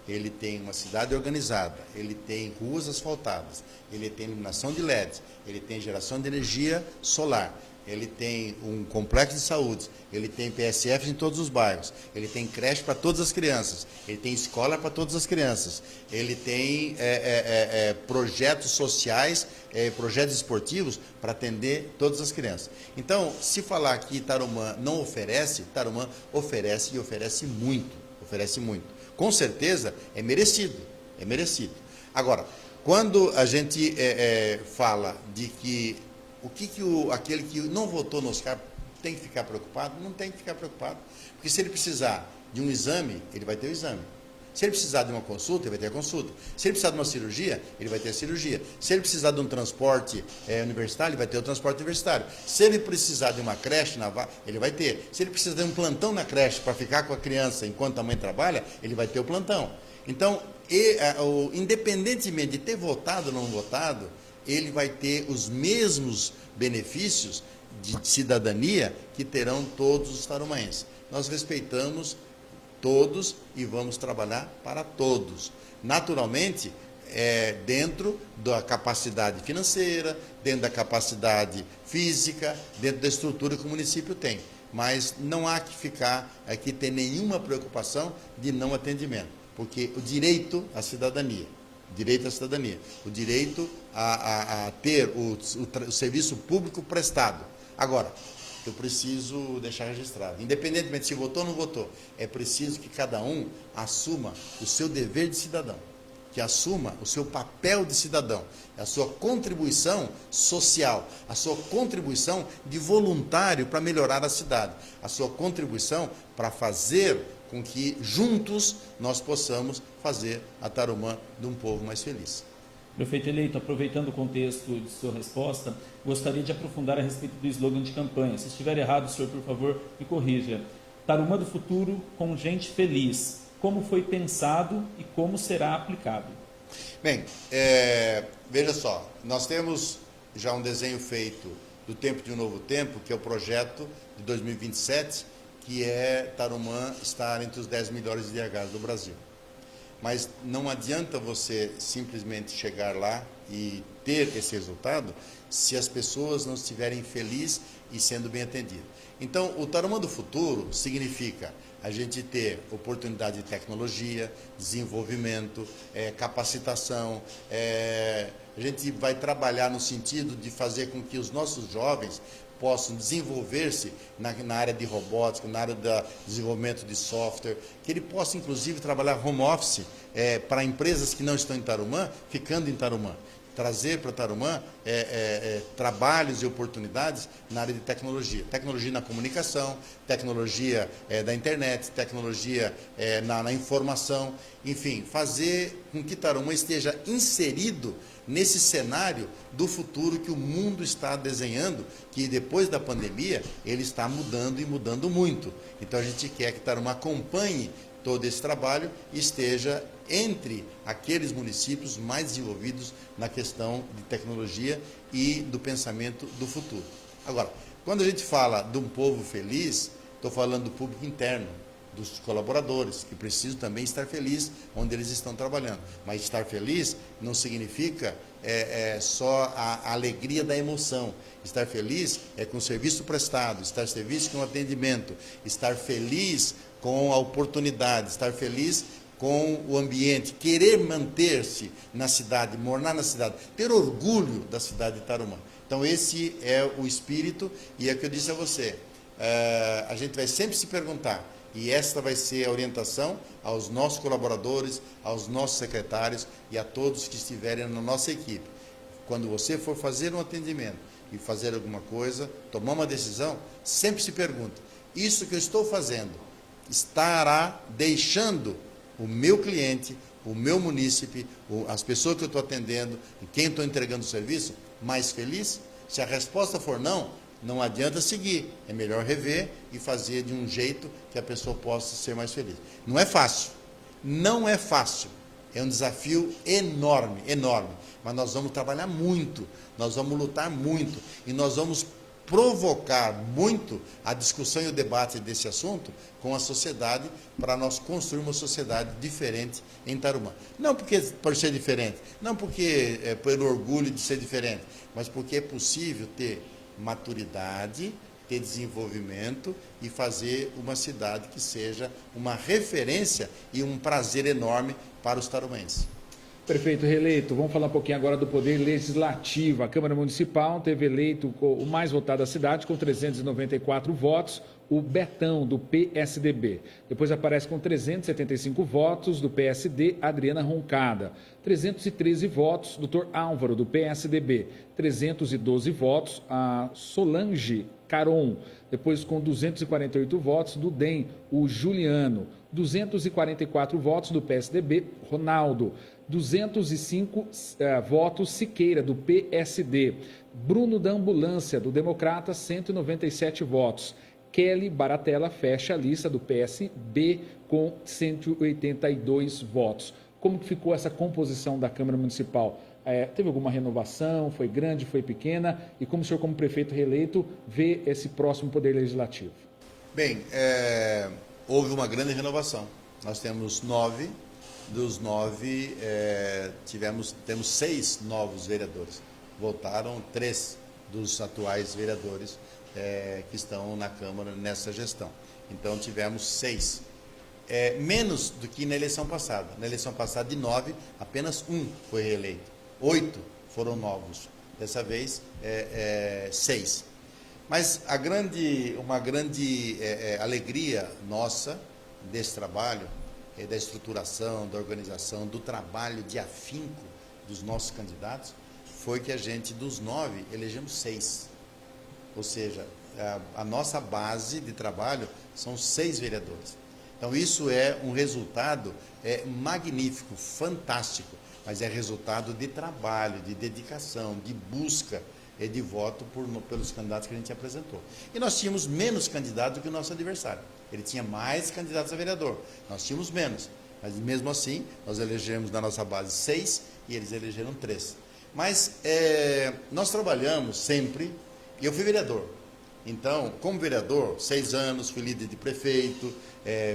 ele tem uma cidade organizada, ele tem ruas asfaltadas, ele tem iluminação de LED, ele tem geração de energia solar, ele tem um complexo de saúde, ele tem PSFs em todos os bairros, ele tem creche para todas as crianças, ele tem escola para todas as crianças, ele tem projetos sociais, projetos esportivos para atender todas as crianças. Então, se falar que Tarumã não oferece, Tarumã oferece e oferece muito, Com certeza é merecido, Agora, quando a gente fala de que aquele que não votou no Oscar tem que ficar preocupado? Não tem que ficar preocupado. Porque se ele precisar de um exame, ele vai ter o exame. Se ele precisar de uma consulta, ele vai ter a consulta. Se ele precisar de uma cirurgia, ele vai ter a cirurgia. Se ele precisar de um transporte universitário, ele vai ter o transporte universitário. Se ele precisar de uma creche, ele vai ter. Se ele precisar de um plantão na creche para ficar com a criança enquanto a mãe trabalha, ele vai ter o plantão. Então, independentemente de ter votado ou não votado, ele vai ter os mesmos benefícios de cidadania que terão todos os tarumaenses. Nós respeitamos todos e vamos trabalhar para todos. Naturalmente, dentro da capacidade financeira, dentro da capacidade física, dentro da estrutura que o município tem. Mas não há que ter nenhuma preocupação de não atendimento, porque o direito à cidadania, o direito a ter o serviço público prestado. Agora, eu preciso deixar registrado, independentemente se votou ou não votou, é preciso que cada um assuma o seu dever de cidadão, que assuma o seu papel de cidadão, a sua contribuição social, a sua contribuição de voluntário para melhorar a cidade, a sua contribuição para fazer com que juntos nós possamos fazer a Tarumã de um povo mais feliz. Prefeito eleito, aproveitando o contexto de sua resposta, gostaria de aprofundar a respeito do slogan de campanha. Se estiver errado, senhor, por favor, me corrija. Tarumã do futuro com gente feliz. como foi pensado e como será aplicado. Bem, veja só, nós temos já um desenho feito do Tempo de um Novo Tempo, que é o projeto de 2027, que é Tarumã estar entre os 10 melhores IDHs do Brasil. Mas não adianta você simplesmente chegar lá e ter esse resultado se as pessoas não estiverem felizes e sendo bem atendidas. Então, o Tarumã do futuro significa a gente ter oportunidade de tecnologia, desenvolvimento, capacitação. A gente vai trabalhar no sentido de fazer com que os nossos jovens possam desenvolver-se na área de robótica, na área do desenvolvimento de software, que ele possa, inclusive, trabalhar home office para empresas que não estão em Tarumã, ficando em Tarumã. Trazer para Tarumã trabalhos e oportunidades na área de tecnologia. Tecnologia na comunicação, tecnologia da internet, tecnologia na informação, enfim, fazer com que Tarumã esteja inserido nesse cenário do futuro que o mundo está desenhando, que depois da pandemia ele está mudando e mudando muito. Então a gente quer que Tarumã acompanhe todo esse trabalho e esteja entre aqueles municípios mais desenvolvidos na questão de tecnologia e do pensamento do futuro. Agora, quando a gente fala de um povo feliz, estou falando do público interno, dos colaboradores, que precisam também estar felizes onde eles estão trabalhando. Mas estar feliz não significa só a alegria da emoção. Estar feliz é com o serviço prestado, estar feliz com o atendimento, estar feliz com a oportunidade, estar feliz com o ambiente, querer manter-se na cidade, morar na cidade, ter orgulho da cidade de Tarumã. Então esse é o espírito e é o que eu disse a você. A gente vai sempre se perguntar, e esta vai ser a orientação aos nossos colaboradores, aos nossos secretários e a todos que estiverem na nossa equipe. Quando você for fazer um atendimento e fazer alguma coisa, tomar uma decisão, sempre se pergunta, isso que eu estou fazendo estará deixando o meu cliente, o meu munícipe, as pessoas que eu estou atendendo e quem estou entregando o serviço, mais feliz? Se a resposta for não, não adianta seguir. É melhor rever e fazer de um jeito que a pessoa possa ser mais feliz. Não é fácil. Não é fácil. É um desafio enorme, enorme. Mas nós vamos trabalhar muito, nós vamos lutar muito e nós vamos provocar muito a discussão e o debate desse assunto com a sociedade para nós construir uma sociedade diferente em Tarumã. Não porque por ser diferente, não porque pelo orgulho de ser diferente, mas porque é possível ter maturidade, ter desenvolvimento e fazer uma cidade que seja uma referência e um prazer enorme para os tarumenses. Prefeito reeleito, vamos falar um pouquinho agora do Poder Legislativo. A Câmara Municipal teve eleito o mais votado da cidade, com 394 votos, o Betão, do PSDB. Depois aparece com 375 votos, do PSD, Adriana Roncada. 313 votos, Dr. Álvaro, do PSDB. 312 votos, a Solange Caron. Depois, com 248 votos, do DEM, o Juliano. 244 votos, do PSDB, Ronaldo. 205 votos, Siqueira, do PSD. Bruno da Ambulância, do Democrata, 197 votos. Kelly Baratella fecha a lista do PSB com 182 votos. Como que ficou essa composição da Câmara Municipal? Teve alguma renovação? Foi grande, foi pequena? E como o senhor, como prefeito reeleito, vê esse próximo Poder Legislativo? Bem, houve uma grande renovação. Nós temos 9, dos 9, temos 6 novos vereadores. Voltaram 3 dos atuais vereadores que estão na Câmara nessa gestão. Então, tivemos 6. Menos do que na eleição passada. Na eleição passada, de 9, apenas 1 foi reeleito. 8 foram novos. Dessa vez, 6. Mas uma grande alegria nossa desse trabalho, da estruturação, da organização, do trabalho de afinco dos nossos candidatos, foi que a gente, dos 9, elegemos 6. Ou seja, a nossa base de trabalho são 6 vereadores. Então, isso é um resultado magnífico, fantástico, mas é resultado de trabalho, de dedicação, de busca de voto pelos candidatos que a gente apresentou. E nós tínhamos menos candidatos do que o nosso adversário. Ele tinha mais candidatos a vereador, nós tínhamos menos. Mas mesmo assim, nós elegemos na nossa base 6 e eles elegeram 3. Mas nós trabalhamos sempre, e eu fui vereador. Então, como vereador, 6 anos, fui líder de prefeito,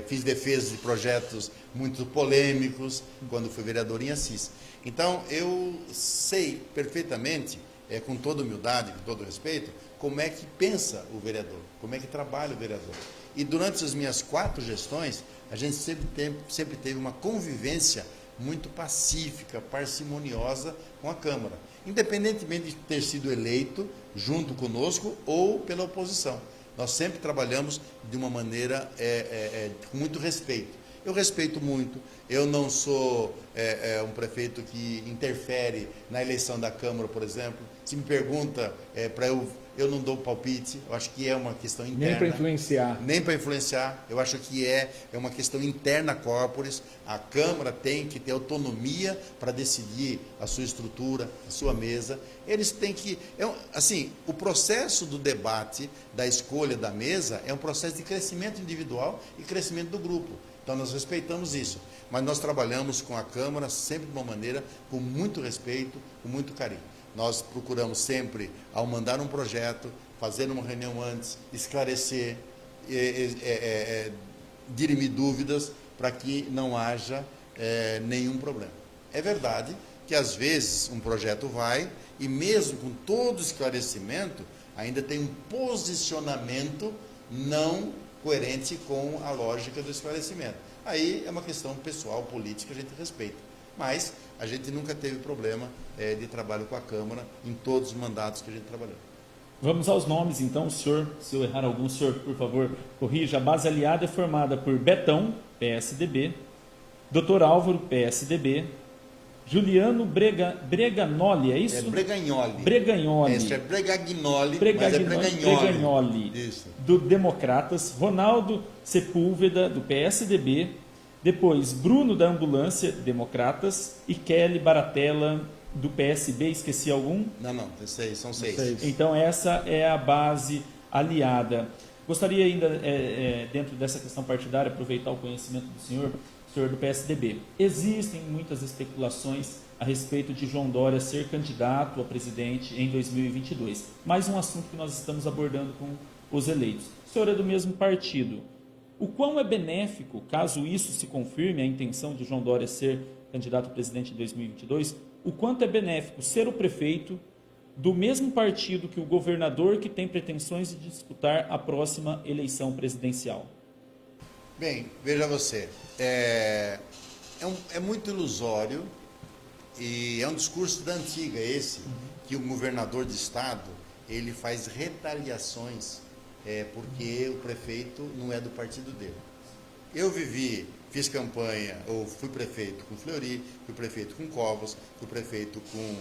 fiz defesa de projetos muito polêmicos, quando fui vereador em Assis. Então, eu sei perfeitamente, com toda humildade, com todo respeito, como é que pensa o vereador, como é que trabalha o vereador. E durante as minhas 4 gestões, a gente sempre teve uma convivência muito pacífica, parcimoniosa com a Câmara, independentemente de ter sido eleito junto conosco ou pela oposição. Nós sempre trabalhamos de uma maneira com muito respeito. Eu respeito muito, eu não sou um prefeito que interfere na eleição da Câmara, por exemplo. Se me pergunta para eu não dou palpite, eu acho que é uma questão interna. Nem para influenciar. Nem para influenciar, eu acho que é uma questão interna corporis. A Câmara tem que ter autonomia para decidir a sua estrutura, a sua mesa. Eles têm que... assim, o processo do debate, da escolha da mesa, é um processo de crescimento individual e crescimento do grupo. Então, nós respeitamos isso. Mas nós trabalhamos com a Câmara sempre de uma maneira com muito respeito, com muito carinho. Nós procuramos sempre, ao mandar um projeto, fazer uma reunião antes, esclarecer, dirimir dúvidas, para que não haja nenhum problema. É verdade que, às vezes, um projeto vai, e mesmo com todo esclarecimento, ainda tem um posicionamento não coerente com a lógica do esclarecimento. Aí é uma questão pessoal, política, a gente respeita. Mas a gente nunca teve problema de trabalho com a Câmara em todos os mandatos que a gente trabalhou. Vamos aos nomes, então. O senhor, se eu errar algum, o senhor, por favor, corrija. A base aliada é formada por Betão, PSDB, Dr. Álvaro, PSDB, Juliano Breganoli, é isso? Bregagnoli. Bregagnoli. Isso é Bregagnoli, mas é Bregagnoli. Bregagnoli. Isso. Do Democratas, Ronaldo Sepúlveda, do PSDB, depois Bruno da Ambulância, Democratas, e Kelly Baratella, do PSB, esqueci algum? Não, são 6. Então essa é a base aliada. Gostaria ainda, dentro dessa questão partidária, aproveitar o conhecimento do senhor do PSDB. Existem muitas especulações a respeito de João Dória ser candidato a presidente em 2022. Mais um assunto que nós estamos abordando com os eleitos. O senhor é do mesmo partido. O quão é benéfico, caso isso se confirme, a intenção de João Dória ser candidato a presidente em 2022, o quanto é benéfico ser o prefeito do mesmo partido que o governador que tem pretensões de disputar a próxima eleição presidencial? Bem, veja você, é muito ilusório e é um discurso da antiga esse, que o governador de estado, ele faz retaliações porque o prefeito não é do partido dele. Eu fiz campanha, ou fui prefeito com Fleury, fui prefeito com Covas, fui prefeito com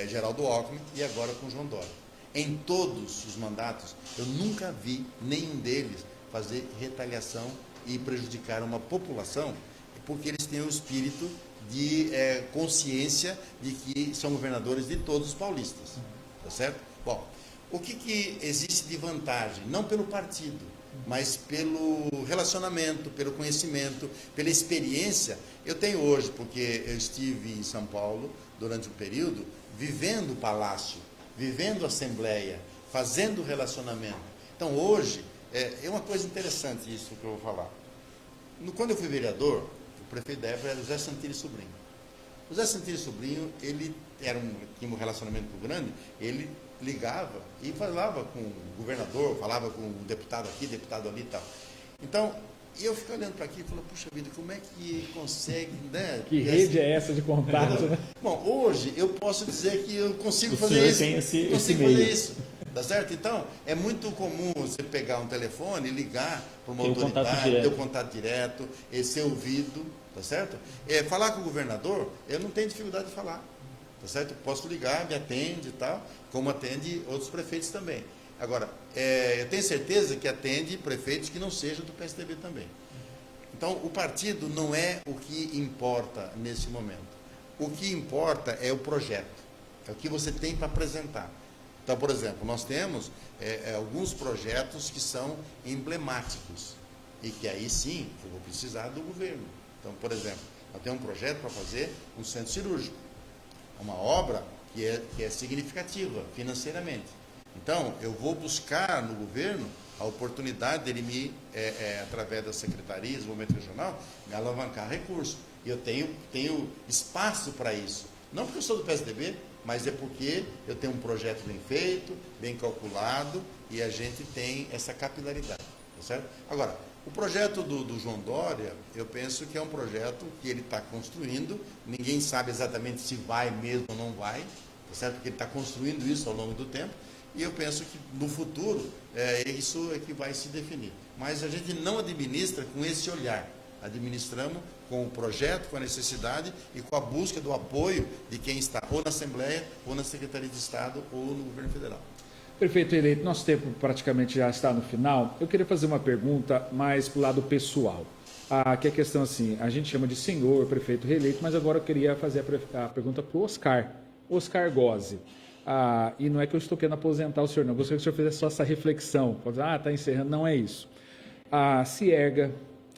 Geraldo Alckmin e agora com João Dória. Em todos os mandatos, eu nunca vi nenhum deles fazer retaliação e prejudicar uma população, porque eles têm o espírito de consciência de que são governadores de todos os paulistas, tá certo? Bom, o que existe de vantagem? Não pelo partido, mas pelo relacionamento, pelo conhecimento, pela experiência. Eu tenho hoje, porque eu estive em São Paulo durante um período, vivendo o palácio, vivendo a assembleia, fazendo relacionamento. Então hoje, é uma coisa interessante isso que eu vou falar. Quando eu fui vereador, o prefeito da época era o José Santini Sobrinho. O José Santini Sobrinho, ele tinha um relacionamento muito grande, ele ligava e falava com o governador, falava com o deputado aqui, deputado ali e tal. Então, eu fico olhando para aqui e falo, puxa vida, como é que consegue, né? Que rede é essa de contato, né? Bom, hoje eu posso dizer que eu consigo fazer senhor isso. Tem esse consigo meio. fazer isso. Tá certo? Então, é muito comum você pegar um telefone e ligar para uma autoridade, ter o contato direto, ser ouvido, tá certo? Falar com o governador, eu não tenho dificuldade de falar, tá certo? Posso ligar, me atende e tal, como atende outros prefeitos também. Agora, eu tenho certeza que atende prefeitos que não sejam do PSDB também. Então, o partido não é o que importa nesse momento. O que importa é o projeto, é o que você tem para apresentar. Então, por exemplo, nós temos alguns projetos que são emblemáticos e que aí sim eu vou precisar do governo. Então, por exemplo, nós temos um projeto para fazer um centro cirúrgico, uma obra que é significativa financeiramente. Então, eu vou buscar no governo a oportunidade dele me, através da Secretaria de Desenvolvimento Regional, me alavancar recursos. E eu tenho espaço para isso. Não porque eu sou do PSDB, mas é porque eu tenho um projeto bem feito, bem calculado, e a gente tem essa capilaridade, tá certo? Agora, o projeto do João Dória, eu penso que é um projeto que ele está construindo, ninguém sabe exatamente se vai mesmo ou não vai, tá certo? Porque ele está construindo isso ao longo do tempo, e eu penso que no futuro isso é que vai se definir. Mas a gente não administra com esse olhar, administramos com o projeto, com a necessidade e com a busca do apoio de quem está ou na Assembleia, ou na Secretaria de Estado, ou no Governo Federal. Prefeito eleito, nosso tempo praticamente já está no final. Eu queria fazer uma pergunta mais para o lado pessoal. Que é a questão assim, a gente chama de senhor, prefeito reeleito, mas agora eu queria fazer a pergunta para o Oscar Gozzi. E não é que eu estou querendo aposentar o senhor, não. Eu gostaria que o senhor fizesse só essa reflexão. Está encerrando, não é isso. Cierga,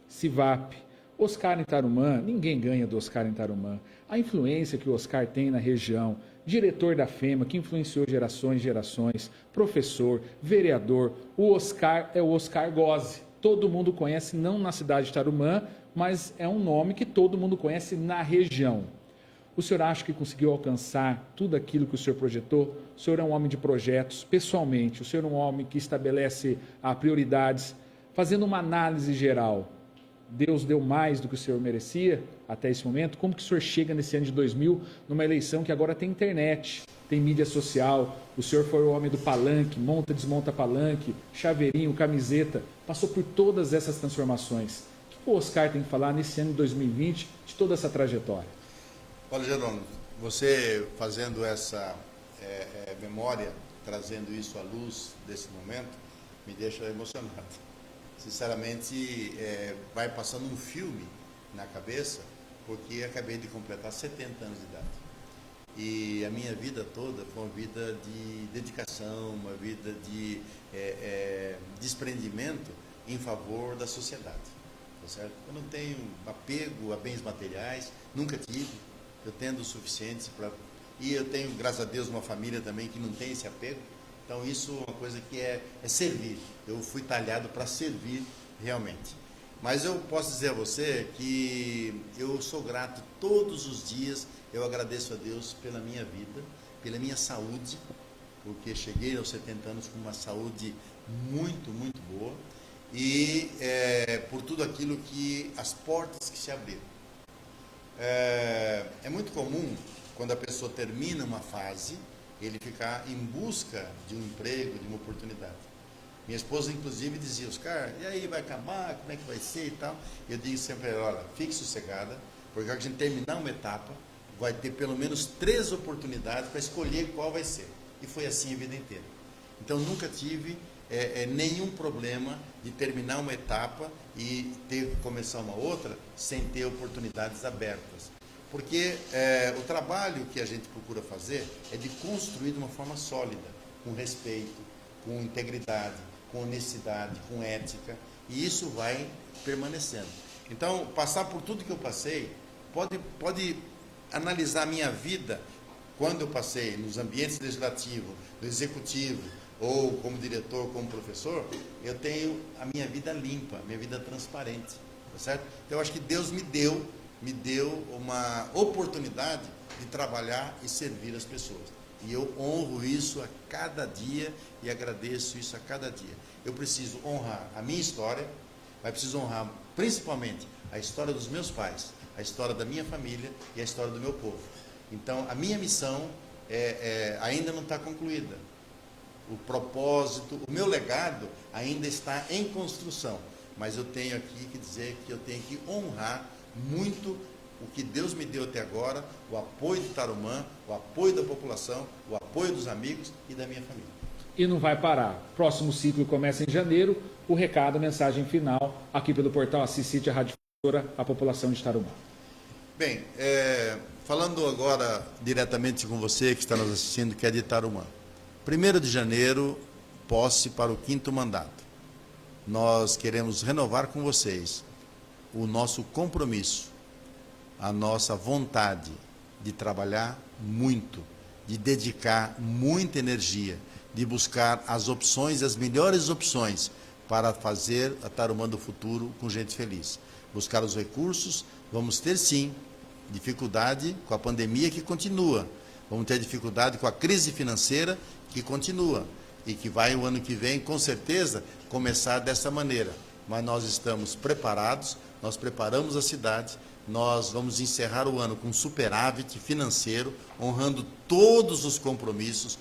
Civap, Oscar em Tarumã, ninguém ganha do Oscar em Tarumã. A influência que o Oscar tem na região, diretor da FEMA, que influenciou gerações e gerações, professor, vereador, o Oscar é o Oscar Gozzi. Todo mundo conhece, não na cidade de Tarumã, mas é um nome que todo mundo conhece na região. O senhor acha que conseguiu alcançar tudo aquilo que o senhor projetou? O senhor é um homem de projetos, pessoalmente, o senhor é um homem que estabelece prioridades, fazendo uma análise geral. Deus deu mais do que o senhor merecia até esse momento? Como que o senhor chega nesse ano de 2000, numa eleição que agora tem internet, tem mídia social, o senhor foi o homem do palanque, monta, desmonta palanque, chaveirinho, camiseta, passou por todas essas transformações. O que o Oscar tem que falar nesse ano de 2020 de toda essa trajetória? Olha, Jerônimo, você fazendo essa memória, trazendo isso à luz desse momento, me deixa emocionado. Sinceramente, vai passando um filme na cabeça, porque acabei de completar 70 anos de idade. E a minha vida toda foi uma vida de dedicação, uma vida de desprendimento em favor da sociedade. Tá certo? Eu não tenho apego a bens materiais, nunca tive, eu tendo o suficiente para... E eu tenho, graças a Deus, uma família também que não tem esse apego. Então, isso é uma coisa que é servir. Eu fui talhado para servir realmente. Mas eu posso dizer a você que eu sou grato todos os dias, eu agradeço a Deus pela minha vida, pela minha saúde, porque cheguei aos 70 anos com uma saúde muito, muito boa, e por tudo aquilo que, as portas que se abriram. É muito comum, quando a pessoa termina uma fase, ele ficar em busca de um emprego, de uma oportunidade. Minha esposa, inclusive, dizia, Oscar, e aí, vai acabar? Como é que vai ser e tal? Eu digo sempre, olha, fique sossegada, porque quando a gente terminar uma etapa, vai ter pelo menos 3 oportunidades para escolher qual vai ser. E foi assim a vida inteira. Então, nunca tive nenhum problema de terminar uma etapa e ter que começar uma outra sem ter oportunidades abertas. Porque o trabalho que a gente procura fazer é de construir de uma forma sólida, com respeito, com integridade, com honestidade, com ética, e isso vai permanecendo. Então, passar por tudo que eu passei, pode analisar a minha vida, quando eu passei nos ambientes legislativos, no executivo, ou como diretor, como professor, eu tenho a minha vida limpa, a minha vida transparente, tá certo? Então, eu acho que Deus me deu uma oportunidade de trabalhar e servir as pessoas. E eu honro isso a cada dia e agradeço isso a cada dia. Eu preciso honrar a minha história, mas preciso honrar principalmente a história dos meus pais, a história da minha família e a história do meu povo. Então, a minha missão ainda não está concluída. O propósito, o meu legado ainda está em construção. Mas eu tenho aqui que dizer que eu tenho que honrar muito o que Deus me deu até agora, o apoio de Tarumã, o apoio da população, o apoio dos amigos e da minha família. E não vai parar. Próximo ciclo começa em janeiro. O recado, a mensagem final, aqui pelo portal Assis City, a Rádio Difusora, a população de Tarumã. Bem, falando agora diretamente com você que está nos assistindo, que é de Tarumã. 1º de janeiro, posse para o 5º mandato. Nós queremos renovar com vocês o nosso compromisso, a nossa vontade de trabalhar muito, de dedicar muita energia, de buscar as opções, as melhores opções para fazer a Tarumã do futuro com gente feliz. Buscar os recursos, vamos ter sim dificuldade com a pandemia que continua, vamos ter dificuldade com a crise financeira que continua e que vai o ano que vem, com certeza, começar dessa maneira. Mas nós estamos preparados, nós preparamos a cidade, nós vamos encerrar o ano com superávit financeiro, honrando todos os compromissos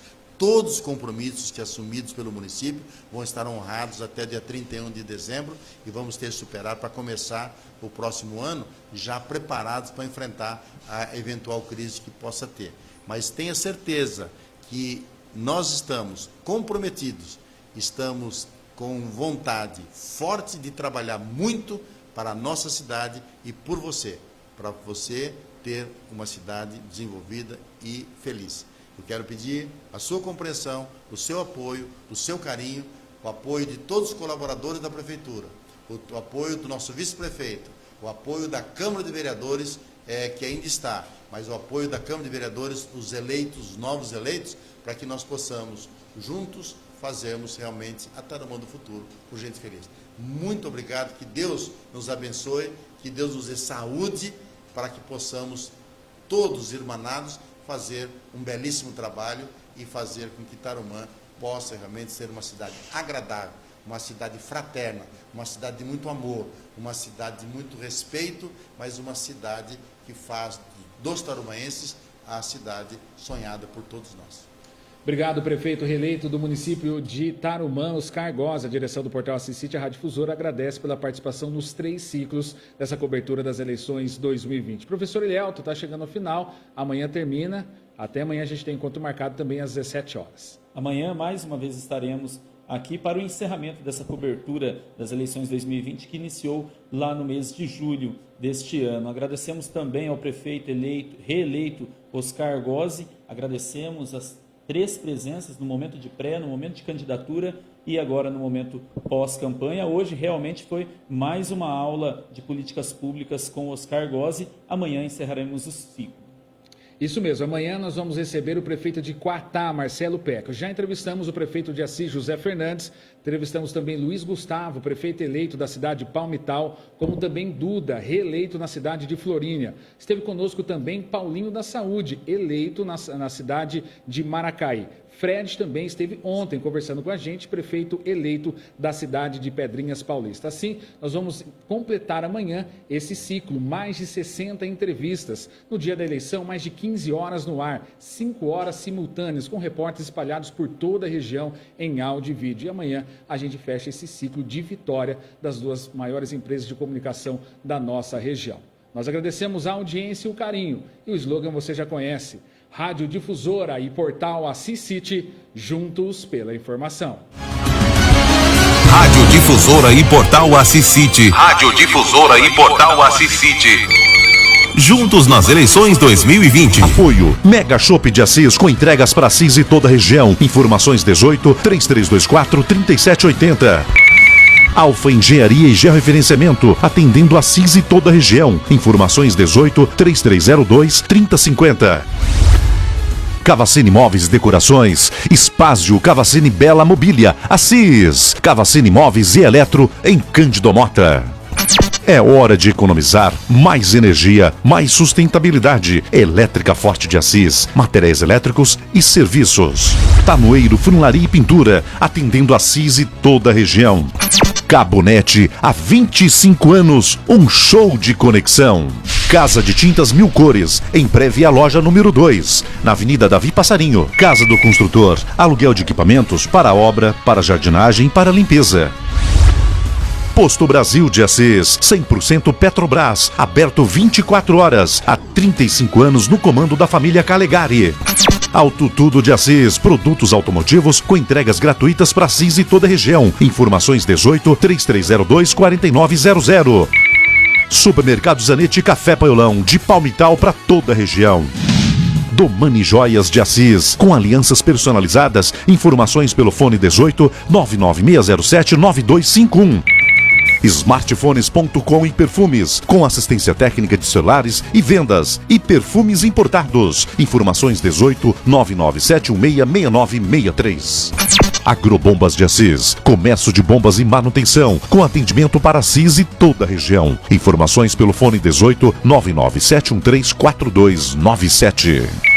que assumidos pelo município vão estar honrados até dia 31 de dezembro e vamos ter superávit para começar o próximo ano já preparados para enfrentar a eventual crise que possa ter. Mas tenha certeza que nós estamos comprometidos, estamos com vontade forte de trabalhar muito para a nossa cidade e por você, para você ter uma cidade desenvolvida e feliz. Eu quero pedir a sua compreensão, o seu apoio, o seu carinho, o apoio de todos os colaboradores da Prefeitura, o apoio do nosso vice-prefeito, o apoio da Câmara de Vereadores, que ainda está, mas o apoio da Câmara de Vereadores, os eleitos, os novos eleitos, para que nós possamos, juntos, fazermos realmente a Tarumã do futuro por gente feliz. Muito obrigado, que Deus nos abençoe, que Deus nos dê saúde, para que possamos, todos irmanados, fazer um belíssimo trabalho e fazer com que Tarumã possa realmente ser uma cidade agradável, uma cidade fraterna, uma cidade de muito amor, uma cidade de muito respeito, mas uma cidade que faz dos tarumaenses a cidade sonhada por todos nós. Obrigado, prefeito reeleito do município de Tarumã, Oscar Goz. A direção do portal Assisite, a Rádio Difusora, agradece pela participação nos 3 ciclos dessa cobertura das eleições 2020. Professor Elielto, está chegando ao final, amanhã termina, até amanhã a gente tem encontro marcado também às 17 horas. Amanhã, mais uma vez, estaremos aqui para o encerramento dessa cobertura das eleições 2020, que iniciou lá no mês de julho deste ano. Agradecemos também ao prefeito reeleito Oscar Goz, agradecemos as 3 presenças no momento de pré, no momento de candidatura e agora no momento pós-campanha. Hoje realmente foi mais uma aula de políticas públicas com Oscar Goz. Amanhã encerraremos o ciclo. Isso mesmo, amanhã nós vamos receber o prefeito de Quatá, Marcelo Peco. Já entrevistamos o prefeito de Assis, José Fernandes, entrevistamos também Luiz Gustavo, prefeito eleito da cidade de Palmital, como também Duda, reeleito na cidade de Florínia. Esteve conosco também Paulinho da Saúde, eleito na cidade de Maracaí. Fred também esteve ontem conversando com a gente, prefeito eleito da cidade de Pedrinhas Paulista. Assim, nós vamos completar amanhã esse ciclo, mais de 60 entrevistas. No dia da eleição, mais de 15 horas no ar, 5 horas simultâneas, com repórteres espalhados por toda a região em áudio e vídeo. E amanhã a gente fecha esse ciclo de vitória das 2 maiores empresas de comunicação da nossa região. Nós agradecemos a audiência e o carinho. E o slogan você já conhece. Rádio Difusora e portal Assis City, juntos pela informação. Rádio Difusora e portal Assis City. Rádio Difusora e portal Assis City. Juntos nas eleições 2020. Apoio Mega Shop de Assis, com entregas para Assis e toda a região. Informações 18 3324 3780. Alfa Engenharia e Georreferenciamento, atendendo Assis e toda a região. Informações 18 3302 3050. Cavacini Móveis e Decorações, Espásio Cavacini Bela Mobília, Assis, Cavacini Móveis e Eletro em Cândido Mota. É hora de economizar mais energia, mais sustentabilidade. Elétrica Forte de Assis, materiais elétricos e serviços. Tanoeiro, funilaria e pintura, atendendo Assis e toda a região. Cabonete, há 25 anos, um show de conexão. Casa de Tintas Mil Cores, em breve a loja número 2, na Avenida Davi Passarinho. Casa do Construtor, aluguel de equipamentos para obra, para jardinagem, para limpeza. Posto Brasil de Assis, 100% Petrobras, aberto 24 horas, há 35 anos no comando da família Calegari. Auto Tudo de Assis, produtos automotivos com entregas gratuitas para Assis e toda a região. Informações 18 3302 4900. Supermercado Zanetti Café Paiolão, de Palmital para toda a região. Domani Joias de Assis, com alianças personalizadas. Informações pelo fone 18 99607 9251. Smartphones.com e perfumes, com assistência técnica de celulares e vendas, e perfumes importados. Informações 18 997166963. Agrobombas de Assis, comércio de bombas e manutenção, com atendimento para Assis e toda a região. Informações pelo fone 18 997134297.